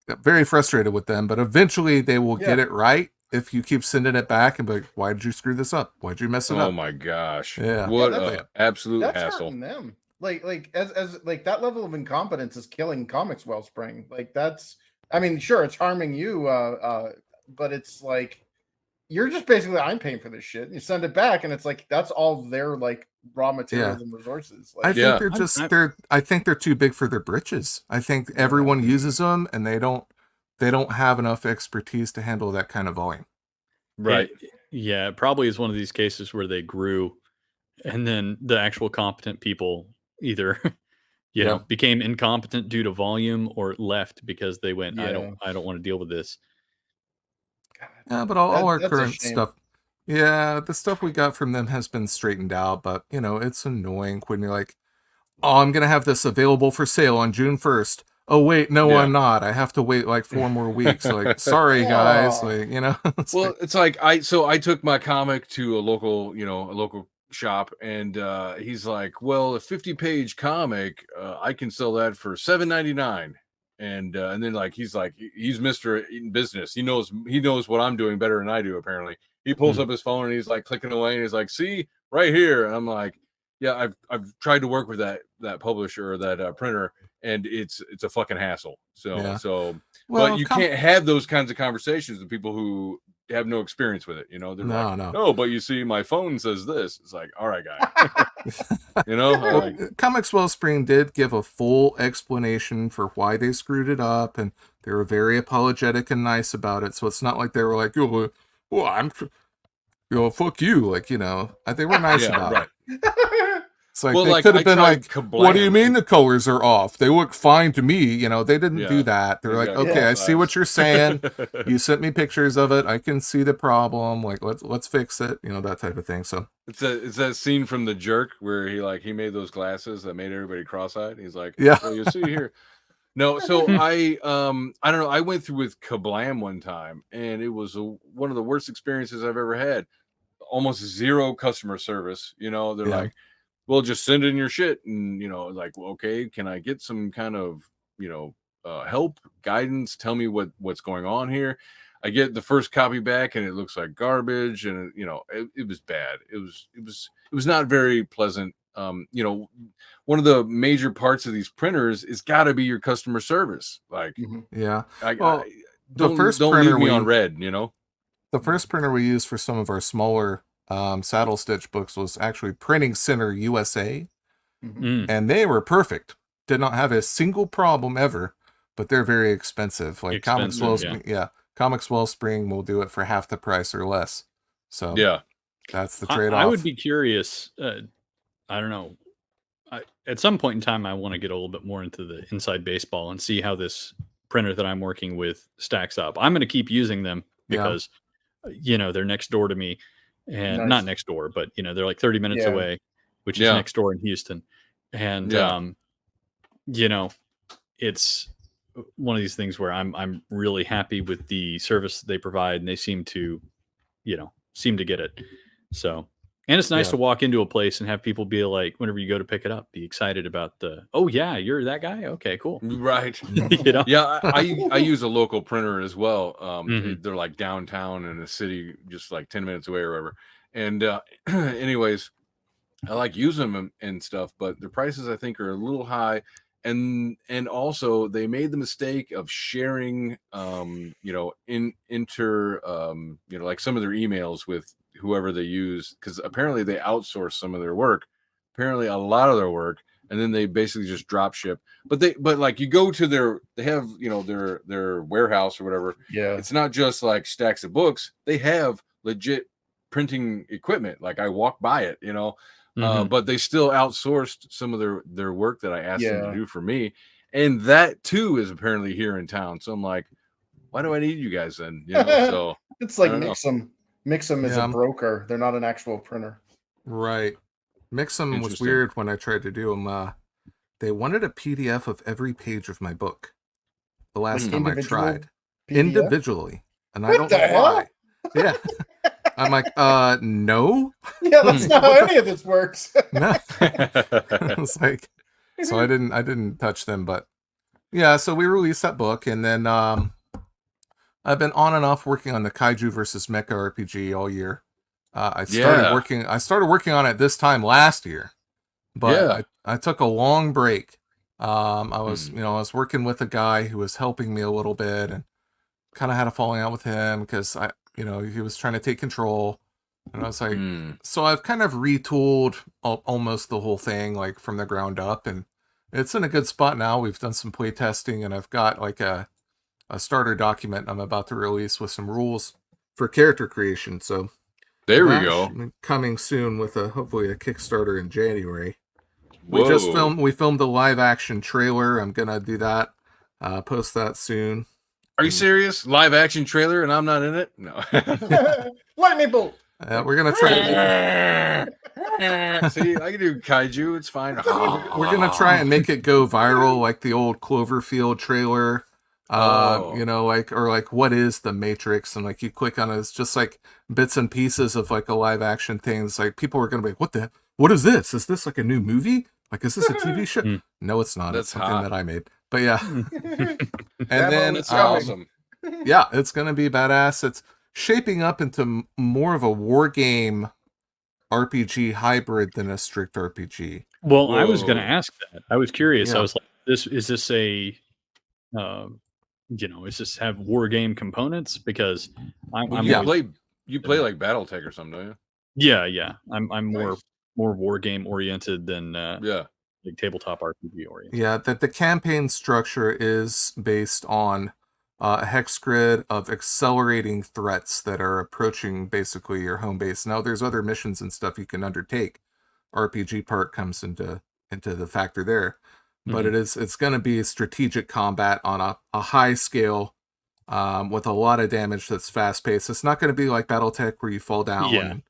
got very frustrated with them. But eventually, they will get it right if you keep sending it back and be like, why did you screw this up? Why did you mess it up? Oh my gosh! Yeah. What Yeah, an absolute That's hassle. hurting them. Like as like that level of incompetence is killing Comics Wellspring. Like that's, I mean, sure, it's harming you, but it's like you're just basically, I'm paying for this shit. And you send it back, and it's like that's all their like raw materials and resources. Like, I think they're just I think they're too big for their britches. I think everyone uses them, and they don't have enough expertise to handle that kind of volume. Right. Yeah, it probably is one of these cases where they grew, and then the actual competent people either became incompetent due to volume or left because they went, I don't want to deal with this. Yeah, but all our current stuff, the stuff we got from them has been straightened out, but it's annoying when you're like, oh, I'm gonna have this available for sale on June 1st. Oh wait, no, I'm not. I have to wait like 4 more weeks. Like, sorry guys, like, it's like I took my comic to a local shop, and he's like, well, a 50-page comic, I can sell that for $7.99. And then he's Mr. Business. He knows what I'm doing better than I do, apparently. He pulls up his phone and he's like clicking away, and he's like, see right here. And I'm like, yeah, I've tried to work with that publisher or that printer, and it's a fucking hassle. But you can't have those kinds of conversations with people who have no experience with it. They're no, but you see, my phone says this. It's like, all right, guy. Comics Wellspring did give a full explanation for why they screwed it up, and they were very apologetic and nice about it. So it's not like they were like, fuck you, like, they were nice about it. It's like, they could have been like, what do you mean the colors are off? They look fine to me. They didn't do that. They're like, okay, I see what you're saying. You sent me pictures of it. I can see the problem. Like, let's fix it. That type of thing. So it's that scene from The Jerk where he made those glasses that made everybody cross-eyed. He's like, yeah, well, you see here. No, so I don't know. I went through with Kablam one time, and it was one of the worst experiences I've ever had. Almost zero customer service. They're like, well, just send in your shit, and like, well, okay, can I get some kind of help, guidance? Tell me what's going on here. I get the first copy back, and it looks like garbage, and it was bad. It was not very pleasant. One of the major parts of these printers is got to be your customer service. Like, the first don't printer leave me on red. The first printer we used for some of our smaller saddle stitch books was actually Printing Center USA, and they were perfect. Did not have a single problem ever, but they're very expensive. Like Comics Wellspring will do it for half the price or less. So that's the trade-off. I would be curious. I don't know. At some point in time, I want to get a little bit more into the inside baseball and see how this printer that I'm working with stacks up. I'm going to keep using them because they're next door to me. And not next door, but they're like 30 minutes away, which is next door in Houston. And it's one of these things where I'm really happy with the service they provide, and they seem to get it. So And it's nice Yeah. to walk into a place and have people be like, whenever you go to pick it up, be excited about oh yeah, you're that guy. Okay, cool. Right. You know? Yeah, I use a local printer as well. Mhm. They're like downtown in a city, just like 10 minutes away or whatever. And anyways, I like using them and stuff, but the prices I think are a little high. And also they made the mistake of sharing like some of their emails with whoever they use, because apparently they outsource some of their work, apparently a lot of their work, and then they basically just drop ship. But like you go to they have their warehouse or whatever. Yeah. It's not just like stacks of books. They have legit printing equipment. Like I walk by it, Mhm. but they still outsourced some of their work that I asked them Yeah. to do for me, and that too is apparently here in town. So I'm like, why do I need you guys then? So It's like I don't know. Mixum. Mixum is a broker. They're not an actual printer. Right. Mixum was Interesting. weird when I tried to do them. They wanted a PDF of every page of my book. The last time I individual tried. PDF? Individually. And I What don't the know hell? why. Yeah. I'm like, no. Yeah, that's not how any of this works. No. It's like, so I didn't touch them, but yeah, so we released that book, and then I've been on and off working on the Kaiju versus Mecha RPG all year. I started working on it this time last year, but I took a long break. I was working with a guy who was helping me a little bit, and kind of had a falling out with him because he was trying to take control, and I was like, so I've kind of retooled almost the whole thing, like from the ground up, and it's in a good spot now. We've done some play testing, and I've got like a starter document I'm about to release with some rules for character creation. So there we that go. should be coming soon with hopefully a Kickstarter in January. Whoa. We filmed a live action trailer. I'm gonna do that, post that soon. Are you serious? Live action trailer and I'm not in it? No. Lightning bolt. We're gonna try. See, I can do kaiju. It's fine. We're gonna try and make it go viral, like the old Cloverfield trailer. Like what is the Matrix? And like you click on it, it's just like bits and pieces of like a live action thing. It's like people are gonna be like, what is this? Is this like a new movie? Like, is this a TV show? No, it's not. That's it's something hot. that I made. But yeah. And then That's awesome. yeah, it's gonna be badass. It's shaping up into more of a war game RPG hybrid than a strict RPG. Well, I was going to Whoa. ask that. I was curious. Yeah. I was like, is this a, is this have war game components? Because I'm You play like BattleTech or something, don't you? yeah. I'm more Nice. war game oriented than like tabletop RPG oriented. Yeah, that the campaign structure is based on a hex grid of accelerating threats that are approaching basically your home base. Now, there's other missions and stuff you can undertake. RPG part comes into the factor there, but it's going to be strategic combat on a high scale, with a lot of damage that's fast paced. It's not going to be like BattleTech where you fall down. Yeah. And,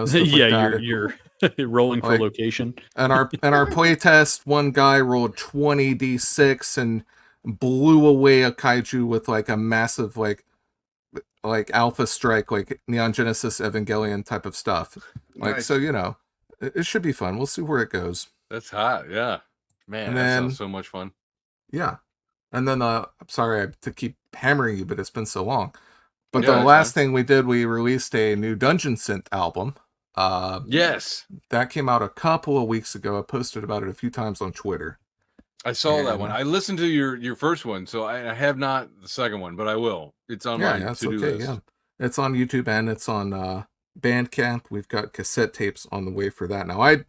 stuff like that. you're rolling for Like, location. And our playtest, one guy rolled 20d6 and blew away a kaiju with like a massive like alpha strike, like Neon Genesis Evangelion type of stuff. Like, Nice. so it should be fun. We'll see where it goes. That's hot. Yeah. Man, And that then- sounds so much fun. Yeah. And then I'm sorry to keep hammering you, but it's been so long. But Yeah, the that's last fine. thing we did, we released a new Dungeon Synth album. Yes. That came out a couple of weeks ago. I posted about it a few times on Twitter. I saw that And- one. I listened to your first one, so I have not the second one, but I will. It's on my That's to-do okay. list. Yeah, it's on YouTube and it's on Bandcamp. We've got cassette tapes on the way for that. Now, I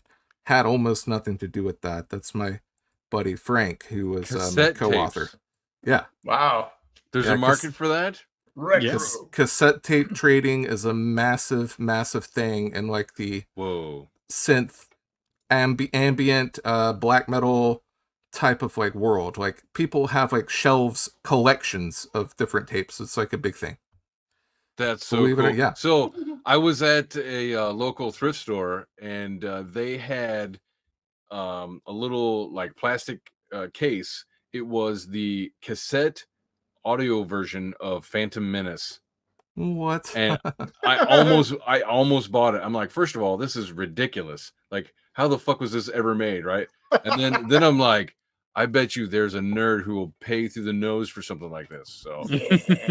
had almost nothing to do with that. That's my buddy Frank, who was my Cassette co-author. tapes. Yeah, Wow. There's Yeah, a market for that? Retro. Yes. cassette tape trading is a massive, massive thing in like the Whoa. synth ambient black metal type of like world. Like people have like shelves, collections of different tapes. It's like a big thing. That's so Believe it cool. or- yeah. So I was at a local thrift store, and they had a little like plastic case. It was the cassette audio version of Phantom Menace. What? And I almost bought it. I'm like, first of all, this is ridiculous. Like, how the fuck was this ever made, right? And then I'm like, I bet you there's a nerd who will pay through the nose for something like this. So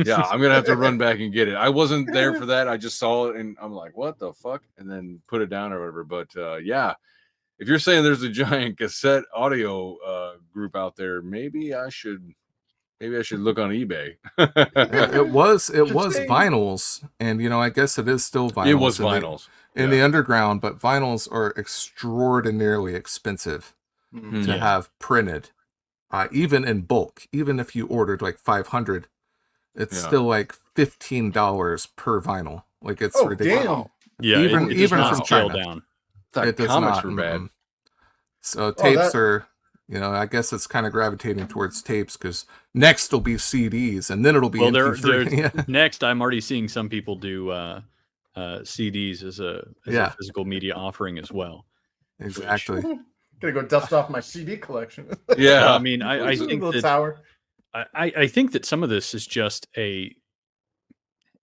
yeah, I'm gonna have to run back and get it. I wasn't there for that. I just saw it and I'm like, what the fuck? And then put it down or whatever. But yeah, if you're saying there's a giant cassette audio group out there, maybe I should look on eBay. It was Just saying. vinyls, and I guess it is still vinyls. It was in the- vinyls in the underground, but vinyls are extraordinarily expensive Mm. to Yeah. have printed, even in bulk. Even if you ordered like 500, it's Yeah. still like $15 per vinyl. Like it's Oh, ridiculous. damn. Yeah, Even- it does even not from scale China. down. Thought It does comics not. were bad. mm-mm. So tapes that- are, I guess it's kind of gravitating towards tapes because next will be CDs and then it'll be Well, MP3. there's Yeah. next. I'm already seeing some people do CDs as a Yeah. physical media offering as well. Exactly. Gonna go dust off my CD collection. Yeah. I mean, I think Little that tower. I think that some of this is just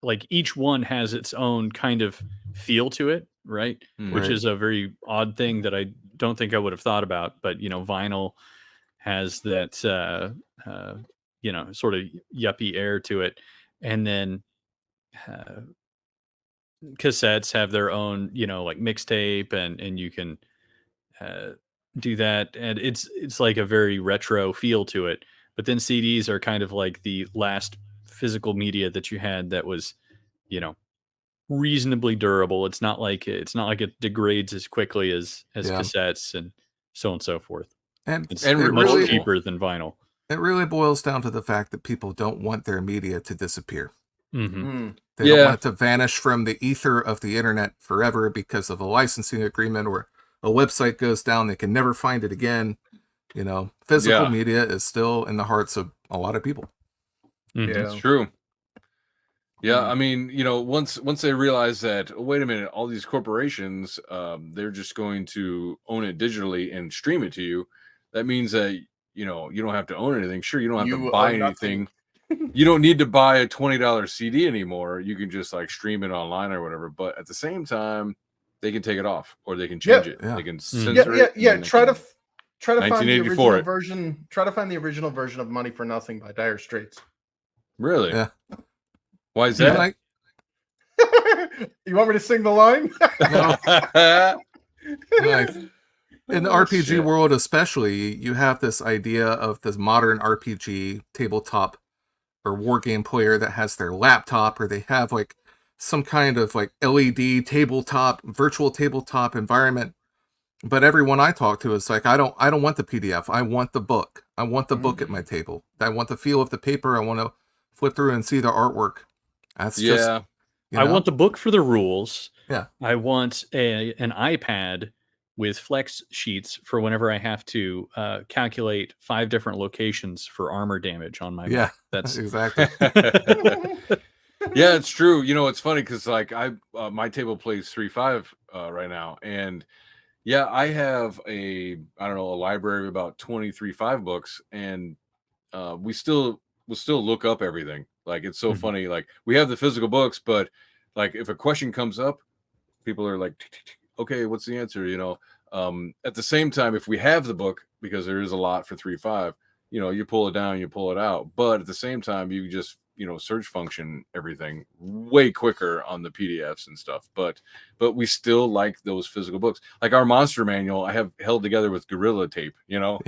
like each one has its own kind of feel to it, right? Which Right. is a very odd thing that I don't think I would have thought about. But vinyl has that sort of yuppie air to it, and then cassettes have their own like mixtape, and you can do that, and it's like a very retro feel to it. But then CDs are kind of like the last physical media that you had that was reasonably durable. It's not like it degrades as quickly as Yeah. cassettes and so on and so forth. And It's And it much really, cheaper than vinyl. it really boils down to the fact that people don't want their media to disappear. Hmm. Mm. They don't Yeah. want it to vanish from the ether of the internet forever because of a licensing agreement or a website goes down, they can never find it again. Physical Yeah. media is still in the hearts of a lot of people. Mm-hmm. Yeah. It's true. Yeah, Mm. I mean, once they realize that, oh, wait a minute, all these corporations, they're just going to own it digitally and stream it to you. That means that you don't have to own anything. Sure, you don't have You to buy own nothing. anything. You don't need to buy a $20 CD anymore. You can just like stream it online or whatever. But at the same time, they can take it off or they can change it. Yeah. They can Yeah, censor Yeah, it. yeah. and they Try to can- find the 1984 original it. version. Try to find the original version of Money for Nothing by Dire Straits. Really? Yeah. Why is And, that? like, You want me to sing the line? like, in the Oh, RPG shit. world especially, you have this idea of this modern RPG tabletop or war game player that has their laptop, or they have like some kind of like LED tabletop, virtual tabletop environment. But everyone I talk to is like, I don't want the PDF. I want the book. I want the book at my table. I want the feel of the paper. I want to flip through and see the artwork. That's just, Yeah. I want the book for the rules. Yeah. I want an iPad with flex sheets for whenever I have to calculate 5 different locations for armor damage on my Yeah. map. That's exactly. Yeah, it's true. It's funny because like my table plays 3-5 right now, and yeah, I have a library of about 23-5 books, and we'll still look up everything. Like it's so Mhm. funny. Like we have the physical books, but like if a question comes up, people are like, okay, what's the answer? At the same time, if we have the book, because there is a lot for 3-5, you pull it down, you pull it out. But at the same time, you just search function everything way quicker on the PDFs and stuff. But we still like those physical books. Like our monster manual, I have held together with Gorilla tape. Yeah.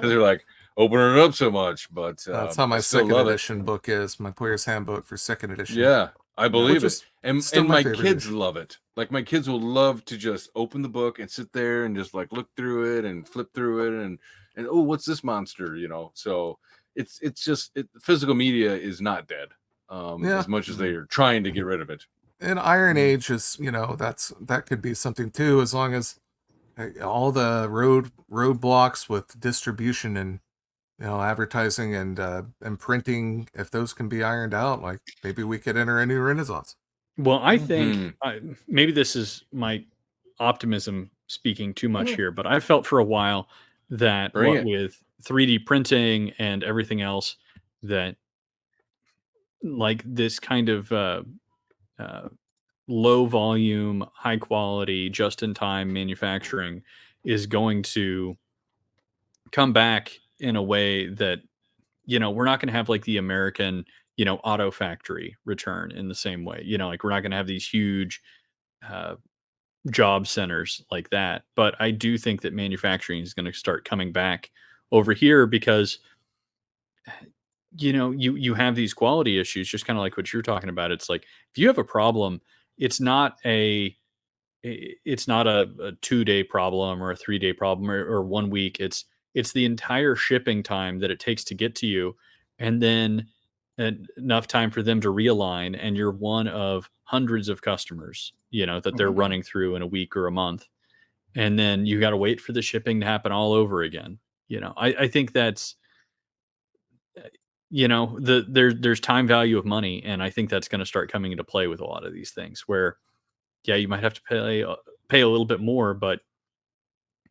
They're like opening it up so much. But That's how my I still second love it. edition book is. My player's handbook for second edition. Yeah, I believe Which it. is And still my my favorite kids edition. love it. Like my kids will love to just open the book and sit there and just like look through it and flip through it and oh, what's this monster? So it's just physical media is not dead. Yeah. As much as they are trying to get rid of it. And Iron Age is, that could be something too, as long as all the roadblocks with distribution and advertising and printing, if those can be ironed out, like maybe we could enter a new renaissance. Well, I think maybe this is my optimism speaking too much here, but I felt for a while that Bring what it. with 3D printing and everything else, that like this kind of low volume, high quality, just in time manufacturing is going to come back in a way that, we're not going to have like the American, auto factory return in the same way. Like we're not going to have these huge uh, job centers like that. But I do think that manufacturing is going to start coming back over here because you have these quality issues, just kind of like what you're talking about. It's like if you have a problem, it's not a 2-day problem or a 3-day problem or 1 week. It's the entire shipping time that it takes to get to you, and then enough time for them to realign, and you're one of hundreds of customers that they're running through in a week or a month, and then you got to wait for the shipping to happen all over again. I think that's there's time value of money, and I think that's going to start coming into play with a lot of these things where you might have to pay a little bit more, but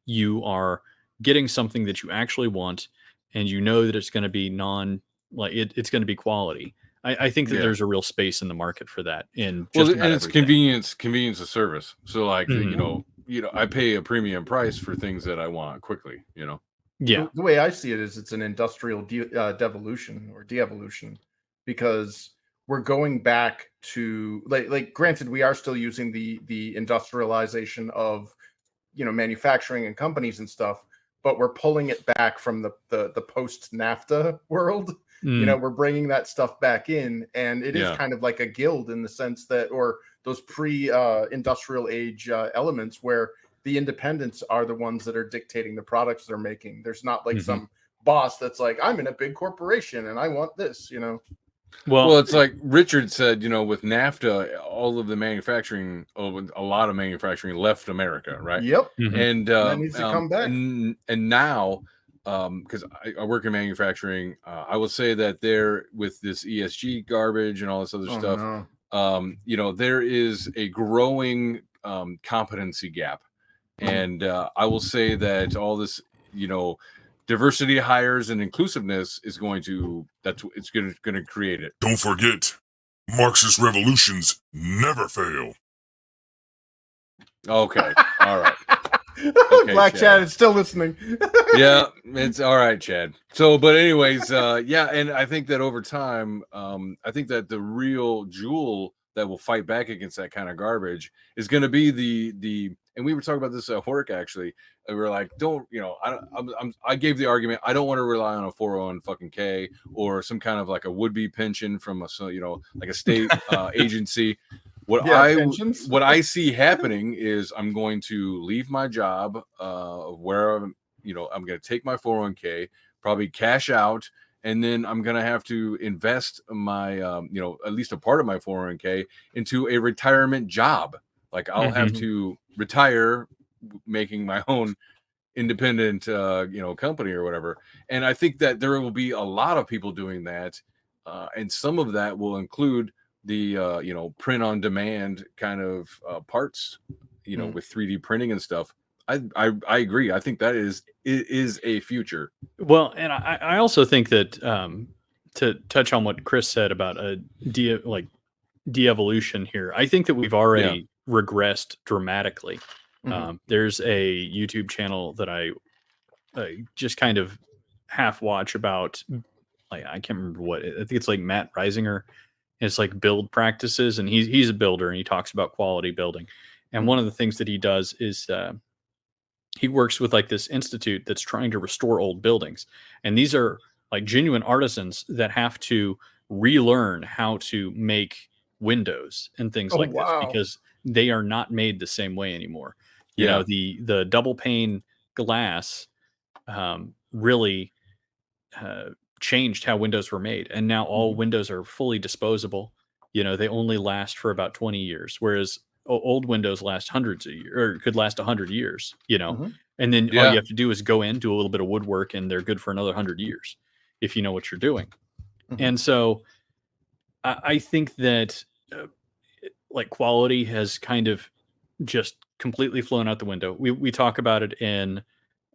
you are getting something that you actually want, and that it's going to be it's going to be quality. I think that there's a real space in the market for that in just and it's everything. convenience of service. So like Mhm. I pay a premium price for things that I want quickly. Yeah. The way I see it is it's an industrial devolution or de-evolution, because we're going back to like granted we are still using the industrialization of manufacturing and companies and stuff, but we're pulling it back from the post NAFTA world. Mm. We're bringing that stuff back in, and it is Yeah. kind of like a guild in the sense that, or those pre-industrial age elements where the independents are the ones that are dictating the products they're making. There's not like some boss that's like, I'm in a big corporation and I want this. Well, it's like Richard said, with NAFTA, all of the manufacturing, a lot of manufacturing left America, right? Yep. Mhm. And that needs to come back. and now, because I work in manufacturing, I will say that there with this ESG garbage and all this other stuff, No. there is a growing competency gap, and I will say that all this, diversity hires and inclusiveness is going to create it. Don't forget, Marxist revolutions never fail. Okay, all right. Okay, Black Chad is still listening. Yeah, it's all right, Chad. So, but anyways, yeah, and I think that over time, I think that the real jewel that will fight back against that kind of garbage is going to be the. And we were talking about this at work actually. We were like, don't I gave the argument. I don't want to rely on a 401 fucking K or some kind of like a would be pension from like a state agency. What I see happening is I'm going to leave my job where I'm going to take my 401k, probably cash out, and then I'm going to have to invest my at least a part of my 401k into a retirement job. Like I'll have to retire making my own independent company or whatever. And I think that there will be a lot of people doing that, and some of that will include the print on demand kind of parts, with 3D printing and stuff. I agree. I think that it is a future. Well, and I also think that to touch on what Chris said about a de-evolution here, I think that we've already regressed dramatically. There's a YouTube channel that I just kind of half watch about, like, I can't remember what, I think it's like Matt Reisinger. It's like build practices, and he's a builder, and he talks about quality building. And one of the things that he does is he works with like this institute that's trying to restore old buildings. And these are like genuine artisans that have to relearn how to make windows and things this because they are not made the same way anymore. The double pane glass really changed how windows were made, and now all windows are fully disposable. They only last for about 20 years, whereas old windows last hundreds of years, or could last 100 years. And then all you have to do is go in, do a little bit of woodwork, and they're good for another 100 years if you know what you're doing. And so I think that like quality has kind of just completely flown out the window. We talk about it in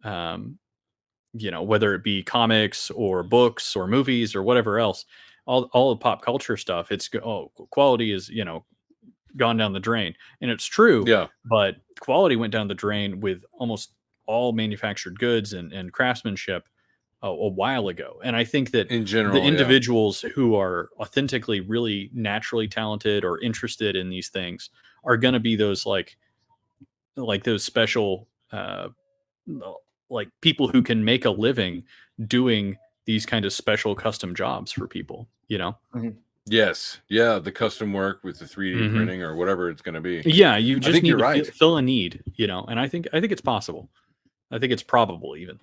whether it be comics or books or movies or whatever else. all the pop culture stuff. It's quality is gone down the drain, and it's true. Yeah. But quality went down the drain with almost all manufactured goods and craftsmanship a while ago. And I think that In general, the individuals who are authentically really naturally talented or interested in these things are going to be those like those special like people who can make a living doing these kind of special custom jobs for people, Yes. Yeah. The custom work with the 3D printing or whatever it's going to be. Yeah, you just need you're to right. fill a need, and I think it's possible. I think it's probable even.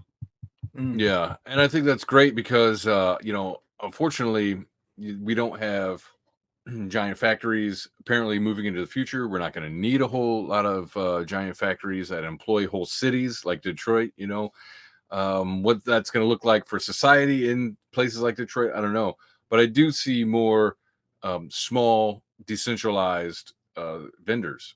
Yeah, and I think that's great because unfortunately we don't have giant factories apparently moving into the future. We're not going to need a whole lot of giant factories that employ whole cities like Detroit. What that's going to look like for society in places like Detroit, I don't know. But I do see more small, decentralized vendors.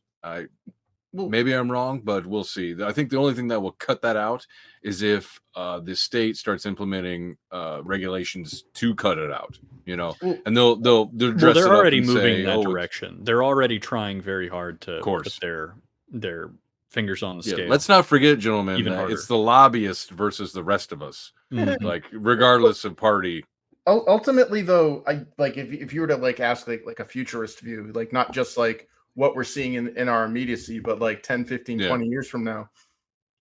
Maybe I'm wrong, but we'll see. I think the only thing that will cut that out is if the state starts implementing regulations to cut it out. And they'll dress it they're up already and moving say, in that direction. They're already trying very hard to put their fingers on the scale. Let's not forget, gentlemen, Even that harder. it's the lobbyists versus the rest of us. Like regardless of party. Ultimately, though, I like if you were to ask like a futurist view, like not just like what we're seeing in our immediacy, but like 10, 15, 20 years from now,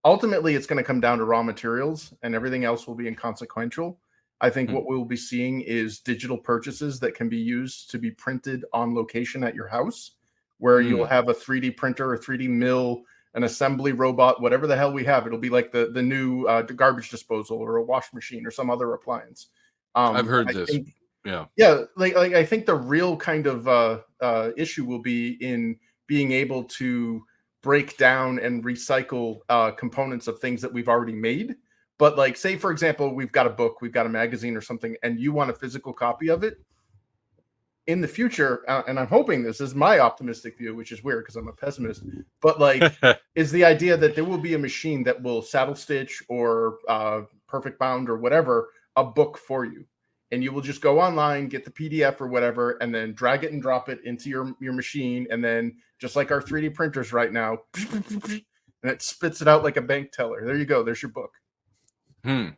ultimately it's going to come down to raw materials and everything else will be inconsequential. I think what we'll be seeing is digital purchases that can be used to be printed on location at your house, where you'll have a 3D printer or 3D mill, an assembly robot, whatever the hell we have. It'll be like the new garbage disposal or a wash machine or some other appliance. I've heard this. Like I think the real kind of issue will be in being able to break down and recycle components of things that we've already made. But like, say for example, we've got a book, we've got a magazine or something, and you want a physical copy of it. In the future, and I'm hoping this is my optimistic view, which is weird because I'm a pessimist, but like is the idea that there will be a machine that will saddle stitch or perfect bound or whatever a book for you. And you will just go online, get the PDF or whatever, and then drag it and drop it into your machine. And then just like our 3D printers right now, and it spits it out like a bank teller. There you go. There's your book. I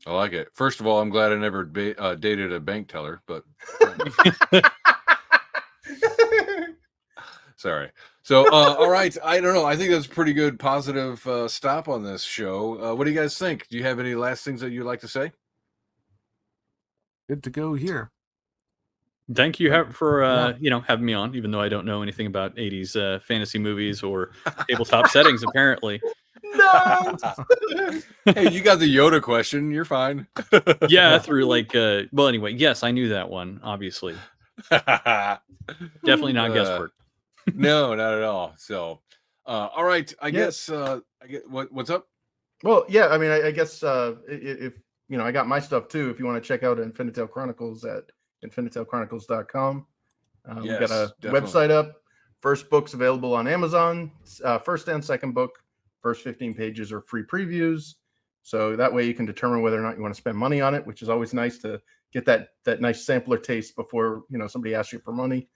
like it. First of all, I'm glad I never dated a bank teller, but sorry. So, all right. I don't know. I think that's a pretty good positive stop on this show. What do you guys think? Do you have any last things that you'd like to say? Good to go here. Thank you for having me on, even though I don't know anything about 80s fantasy movies or tabletop settings, apparently. No. Hey, you got the Yoda question. You're fine. Yeah, through well, anyway, yes, I knew that one, obviously. Definitely not guesswork. No, not at all. So, all right. I guess what's up? Well, yeah, I mean, I guess if I got my stuff too. If you want to check out Infinitale Chronicles at infinitaalechronicles.com. We got a website up. First book's available on Amazon. First and second book. First 15 pages are free previews. So that way you can determine whether or not you want to spend money on it, which is always nice to get that nice sampler taste before somebody asks you for money.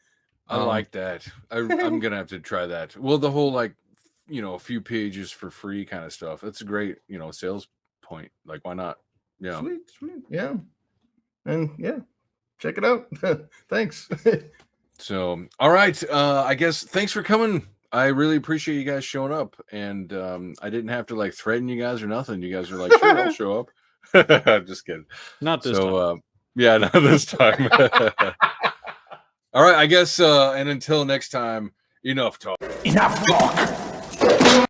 I like that. I'm gonna have to try that. Well, the whole a few pages for free kind of stuff. That's a great sales point. Like, why not? Yeah. Sweet. Yeah. And yeah, check it out. Thanks. So, all right. I guess thanks for coming. I really appreciate you guys showing up. And I didn't have to threaten you guys or nothing. You guys are like, sure, I'll show up. Just kidding. Not this time. Yeah, not this time. All right, I guess and until next time, enough talk. Enough talk.